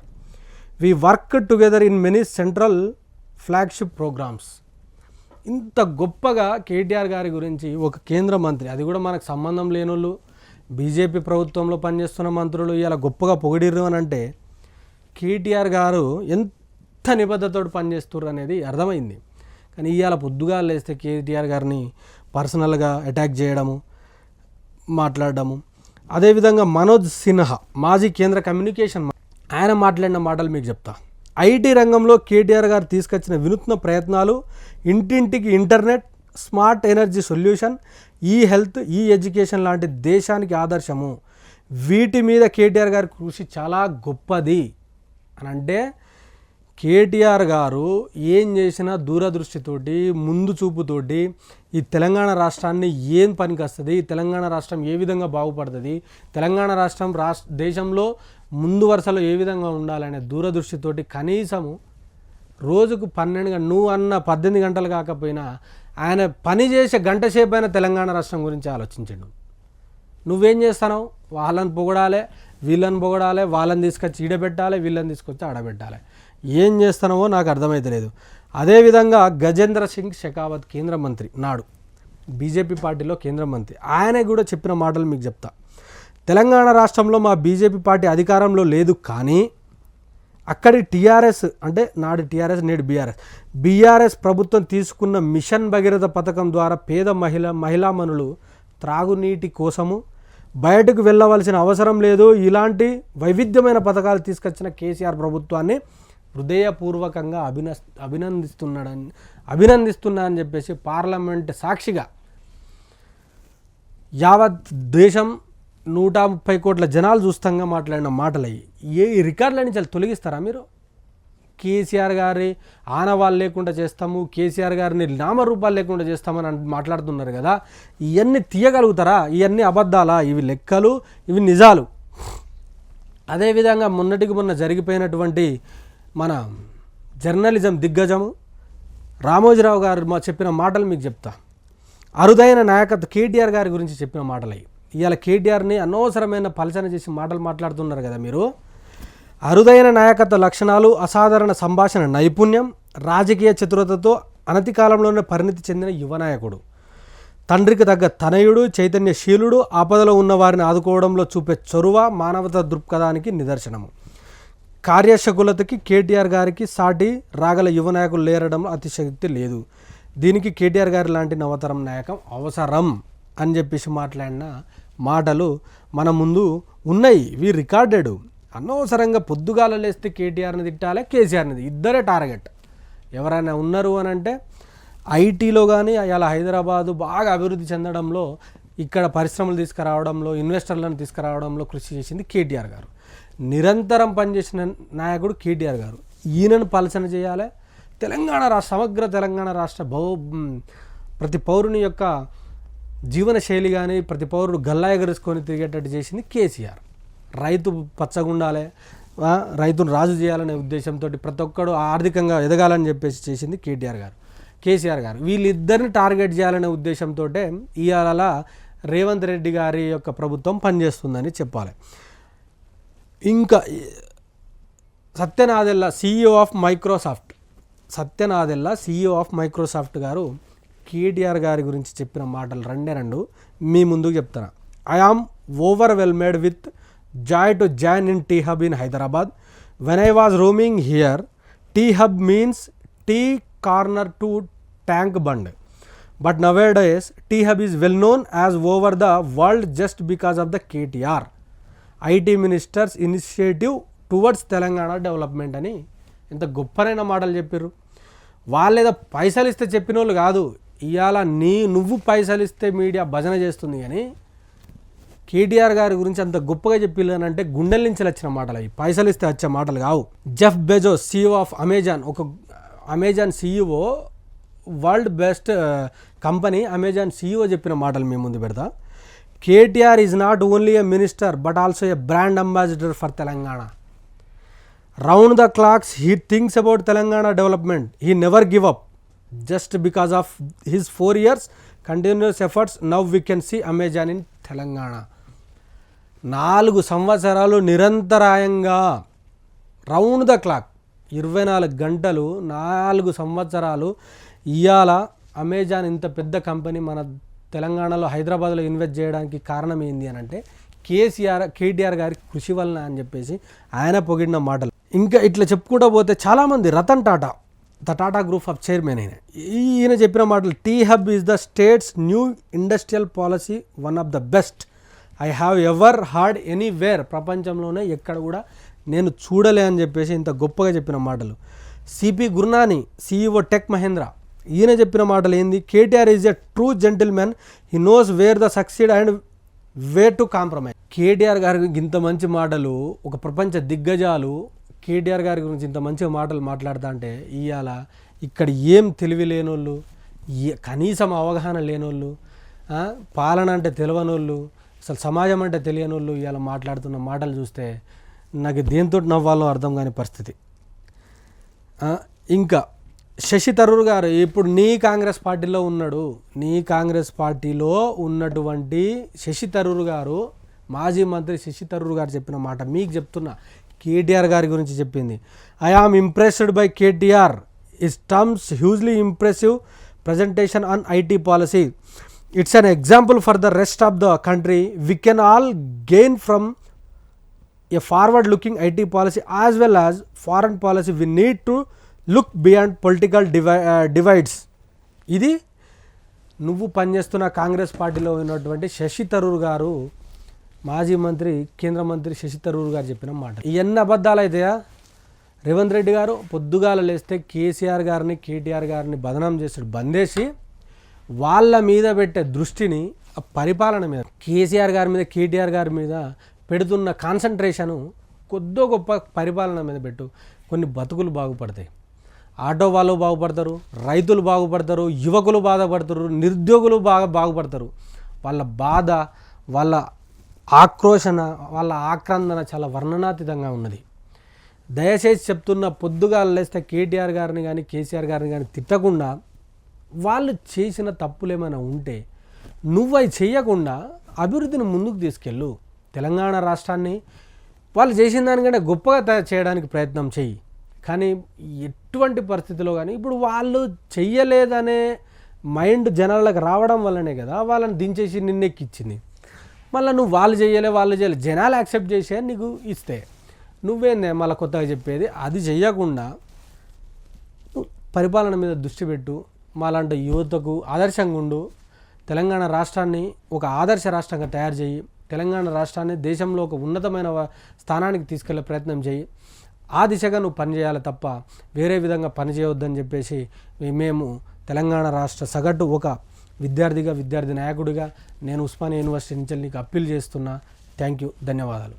We worked together in many central flagship programs. ఇంత గొప్పగా కేటీఆర్ గారి గురించి ఒక కేంద్ర మంత్రి, అది కూడా మనకు సంబంధం లేనోళ్ళు, బీజేపీ ప్రభుత్వంలో పనిచేస్తున్న మంత్రులు ఇలా గొప్పగా పొగిడిర్రు అని అంటే కేటీఆర్ గారు ఎంత నిబద్ధతోటి పనిచేస్తుర్రు అనేది అర్థమైంది. కానీ ఇవాళ పొద్దుగా లేస్తే కేటీఆర్ గారిని పర్సనల్గా అటాక్ చేయడము, మాట్లాడడము. అదేవిధంగా మనోజ్ సిన్హా మాజీ కేంద్ర కమ్యూనికేషన్ ఆయన మాట్లాడిన మాటలు మీకు చెప్తా. ఐటీ రంగంలో కేటీఆర్ గారు తీసుకొచ్చిన వినూత్న ప్రయత్నాలు, ఇంటింటికి ఇంటర్నెట్, స్మార్ట్ ఎనర్జీ సొల్యూషన్, ఈ హెల్త్, ఈ ఎడ్యుకేషన్ లాంటి దేశానికి ఆదర్శము. వీటి మీద కేటీఆర్ గారి కృషి చాలా గొప్పది అని అంటే, కేటీఆర్ గారు ఏం చేసినా దూరదృష్టితోటి, ముందు చూపుతోటి ఈ తెలంగాణ రాష్ట్రాన్ని ఏం పనికి వస్తుంది, తెలంగాణ రాష్ట్రం ఏ విధంగా బాగుపడుతుంది, తెలంగాణ రాష్ట్రం దేశంలో ముందు వరుసలో ఏ విధంగా ఉండాలనే దూరదృష్టితోటి కనీసము రోజుకు 12 నువ్వు అన్న 18 గంటలు కాకపోయినా ఆయన పని చేసే గంట సేపు అయినా తెలంగాణ రాష్ట్రం గురించి ఆలోచించండు. నువ్వేం చేస్తావు? వాళ్ళని పొగడాలి, వీళ్ళని పొగడాలి, వాళ్ళని తీసుకొచ్చి ఈడబెట్టాలి, వీళ్ళని తీసుకొచ్చి ఆడబెట్టాలి. ఏం చేస్తున్నావో నాకు అర్థమైతలేదు. అదేవిధంగా గజేంద్ర సింగ్ షెకావత్ కేంద్ర మంత్రి, నాడు బీజేపీ పార్టీలో కేంద్ర మంత్రి, ఆయన కూడా చెప్పిన మాటలు మీకు చెప్తా. తెలంగాణ రాష్ట్రంలో మా బీజేపీ పార్టీ అధికారంలో లేదు, కానీ అక్కడి టీఆర్ఎస్ అంటే నాడు టీఆర్ఎస్ నేడు బీఆర్ఎస్ ప్రభుత్వం తీసుకున్న మిషన్ భగీరథ పథకం ద్వారా పేద మహిళామణులు త్రాగునీటి కోసము బయటకు వెళ్ళవలసిన అవసరం లేదు. ఇలాంటి వైవిధ్యమైన పథకాలు తీసుకొచ్చిన కేసీఆర్ ప్రభుత్వాన్ని హృదయపూర్వకంగా అభినందిస్తున్నానని చెప్పేసి పార్లమెంట్ సాక్షిగా యావత్ దేశం 130 కోట్ల జనాలు చూస్తాంగా మాట్లాడిన మాటలు అయ్యి ఈ రికార్డులని చాలా తొలగిస్తారా మీరు? కేసీఆర్ గారి ఆనవాళ్ళు లేకుండా చేస్తాము, కేసీఆర్ గారిని నామరూపాలు లేకుండా చేస్తామని మాట్లాడుతున్నారు కదా, ఇవన్నీ తీయగలుగుతారా? ఇవన్నీ అబద్ధాలా? ఇవి లెక్కలు, ఇవి నిజాలు. అదేవిధంగా మొన్నటికి మొన్న జరిగిపోయినటువంటి మన జర్నలిజం దిగ్గజము రామోజీరావు గారు చెప్పిన మాటలు మీకు చెప్తా. అరుదైన నాయకత్వం కేటీఆర్ గారి గురించి చెప్పిన మాటలు అవి. ఇవాళ కేటీఆర్ని అనవసరమైన పలచన చేసి మాటలు మాట్లాడుతున్నారు కదా మీరు. అరుదైన నాయకత్వ లక్షణాలు, అసాధారణ సంభాషణ నైపుణ్యం, రాజకీయ చతురతతో అనతి కాలంలోనే పరిణతి చెందిన యువ నాయకుడు, తండ్రికి తగ్గ తనయుడు, చైతన్యశీలుడు, ఆపదలో ఉన్న వారిని ఆదుకోవడంలో చూపే చొరువ మానవతా దృక్పథానికి నిదర్శనము. కార్యశకులతకి కేటీఆర్ గారికి సాటి రాగల యువ నాయకులు లేరడంలో అతిశక్తి లేదు. దీనికి కేటీఆర్ గారి లాంటి నవతరం నాయకం అవసరం అని చెప్పేసి మాట్లాడిన మాటలు మన ముందు ఉన్నాయి. ఇవి రికార్డెడ్. అనవసరంగా పొద్దుగాల లేస్తే కేటీఆర్ని తిట్టాలి, కేసీఆర్ని, ఇద్దరే టార్గెట్. ఎవరైనా ఉన్నారు అని అంటే ఐటీలో కానీ అలా హైదరాబాదు బాగా అభివృద్ధి చెందడంలో, ఇక్కడ పరిశ్రమలు తీసుకురావడంలో, ఇన్వెస్టర్లను తీసుకురావడంలో కృషి చేసింది కేటీఆర్ గారు. నిరంతరం పనిచేసిన నాయకుడు కేటీఆర్ గారు. ఈయనను పలచన చేయాలి. తెలంగాణ రాష్ట్ర, సమగ్ర తెలంగాణ రాష్ట్ర ప్రతి పౌరుని యొక్క జీవన శైలి కానీ ప్రతి పౌరుడు గల్లా ఎగరేసుకొని తిరిగేటట్టు చేసింది కేసీఆర్. రైతు పచ్చగుండాలి, రైతును రాజు చేయాలనే ఉద్దేశంతో ప్రతి ఒక్కడు ఆర్థికంగా ఎదగాలని చెప్పేసి చేసింది కేసీఆర్ గారు. వీళ్ళిద్దరిని టార్గెట్ చేయాలనే ఉద్దేశంతో ఇవాళ రేవంత్ రెడ్డి గారి యొక్క ప్రభుత్వం పనిచేస్తుందని చెప్పాలి. ఇంకా సత్య నాదెల్లా CEO ఆఫ్ మైక్రోసాఫ్ట్ గారు కేటీఆర్ గారి గురించి చెప్పిన మాటలు రెండు మీ ముందుకు చెప్తాను. I am overwhelmed with joy to join in T hub in Hyderabad. When I was roaming here, T hub means tea corner to Tank Bund. But nowadays, T-Hub is well known as over the world just because of the KTR, IT Minister's initiative towards Telangana development అని ఇంత గొప్పనైన మాటలు చెప్పారు. వాళ్ళేదో పైసలు ఇస్తే చెప్పిన వాళ్ళు కాదు. ఇవాళ నువ్వు పైసలు ఇస్తే మీడియా భజన చేస్తుంది. కానీ కేటీఆర్ గారి గురించి అంత గొప్పగా చెప్పిల్లంటే గుండెల నుంచి వచ్చిన మాటలు అవి, పైసలు ఇస్తే వచ్చే మాటలు కావు. Jeff Bezos CEO of Amazon, ఒక Amazon CEO, world best company Amazon CEO చెప్పిన మాటలు మీ ముందు పెడతా. KTR is not only a minister but also a brand ambassador for Telangana. Round the clocks he thinks about Telangana development. He never give up just because of his 4 years continuous efforts. Now we can see Amazon in Telangana. 4 సంవత్సరాలు నిరంతరాయంగా round the clock 24 గంటలు 4 సంవత్సరాలు ఇవాళ Amazon ఇంత పెద్ద company మన తెలంగాణలో హైదరాబాద్లో ఇన్వెస్ట్ చేయడానికి కారణం ఏంది అని అంటే కేటీఆర్ గారి కృషి వలన అని చెప్పేసి ఆయన పొగిడిన మాటలు. ఇంకా ఇట్లా చెప్పుకుంటూ పోతే చాలామంది, Ratan Tata, the Tata group of chairman, ఈయన చెప్పిన మాటలు. T hub is the state's new industrial policy, one of the best I have ever heard anywhere. ప్రపంచంలోనే ఎక్కడ కూడా నేను చూడలే అని చెప్పేసి ఇంత గొప్పగా చెప్పిన మాటలు. CP Gurnani CEO tech Mahindra, ఈయన చెప్పిన మాటలు ఏంది? KTR is a true gentleman, he knows where the succeed and where to compromise. KTR గారి ఇంత మంచి మాటలు, ఒక ప్రపంచ దిగ్గజాలు కేటీఆర్ గారి గురించి ఇంత మంచి మాటలు మాట్లాడుతా అంటే ఇవాళ ఇక్కడ ఏం తెలివి లేనోళ్ళు, కనీసం అవగాహన లేనోళ్ళు, పాలన అంటే తెలియనోళ్ళు, అసలు సమాజం అంటే తెలియనోళ్ళు ఇవాళ మాట్లాడుతున్న మాటలు చూస్తే నాకు దేంతో నవ్వాలో అర్థం కాని పరిస్థితి. ఇంకా శశి థరూర్ గారు ఇప్పుడు నీ కాంగ్రెస్ పార్టీలో ఉన్నాడు. నీ కాంగ్రెస్ పార్టీలో ఉన్నటువంటి శశి థరూర్ గారు, మాజీ మంత్రి శశి థరూర్ గారు చెప్పిన మాట మీకు చెప్తున్నా. కేటీఆర్ గారి గురించి చెప్పింది. I am impressed by KTR, his terms hugely impressive presentation on IT policy. It's an example for the rest of the country. We can all gain from a forward-looking IT policy as well as foreign policy. We need to look beyond political divides. ఇది నువ్వు పనిచేస్తున్న కాంగ్రెస్ పార్టీలో ఉన్నటువంటి శశి థరూర్ గారు, మాజీ మంత్రి, కేంద్ర మంత్రి శశి థరూర్ గారు చెప్పిన మాట. ఇవన్నీ అబద్ధాలు అయితాయా? రేవంత్ రెడ్డి గారు పొద్దుగాల లేస్తే కేసీఆర్ గారిని, కేటీఆర్ గారిని బదనాం చేసాడు. బందేసి వాళ్ళ మీద పెట్టే దృష్టిని పరిపాలన మీద కేసీఆర్ గారి మీద కేటీఆర్ గారి మీద పెడుతున్న కాన్సన్ట్రేషను కొద్దో గొప్ప పరిపాలన మీద పెట్టు, కొన్ని బతుకులు బాగుపడతాయి. ఆటో వాళ్ళు బాగుపడతారు, రైతులు బాగుపడతారు, యువకులు బాధపడతారు, నిరుద్యోగులు బాగుపడతారు. వాళ్ళ బాధ, వాళ్ళ ఆక్రోషణ, వాళ్ళ ఆక్రందన చాలా వర్ణనాతీతంగా ఉన్నది. దయచేసి చెప్తున్న, పొద్దుగా లేస్తే కేటీఆర్ గారిని కానీ కేసీఆర్ గారిని కానీ తిట్టకుండా, వాళ్ళు చేసిన తప్పులు ఏమైనా ఉంటే నువ్వు అవి చేయకుండా అభివృద్ధిని ముందుకు తీసుకెళ్ళు. తెలంగాణ రాష్ట్రాన్ని వాళ్ళు చేసిన దానికంటే గొప్పగా చేయడానికి ప్రయత్నం చెయ్యి. కానీ ఎటువంటి పరిస్థితిలో కానీ ఇప్పుడు వాళ్ళు చెయ్యలేదనే మైండ్ జనాలకు రావడం వల్లనే కదా వాళ్ళని దించేసి నిన్నెక్కిచ్చింది. మళ్ళీ నువ్వు వాళ్ళు చేయలే జనాలు యాక్సెప్ట్ చేసే నీకు ఇస్తే నువ్వేందే మళ్ళీ కొత్తగా చెప్పేది? అది చెయ్యకుండా పరిపాలన మీద దృష్టి పెట్టు. మాలాంటి యువతకు ఆదర్శంగా ఉండు. తెలంగాణ రాష్ట్రాన్ని ఒక ఆదర్శ రాష్ట్రంగా తయారు చేయి. తెలంగాణ రాష్ట్రాన్ని దేశంలో ఒక ఉన్నతమైన స్థానానికి తీసుకెళ్లే ప్రయత్నం చేయి. ఆ దిశగా నువ్వు పనిచేయాలి తప్ప వేరే విధంగా పనిచేయవద్దని చెప్పేసి మేము తెలంగాణ రాష్ట్ర సగటు ఒక విద్యార్థి నాయకుడిగా నేను ఉస్మానియా యూనివర్సిటీ నుంచి నీకు అప్పీల్ చేస్తున్నా. థ్యాంక్ యూ, ధన్యవాదాలు.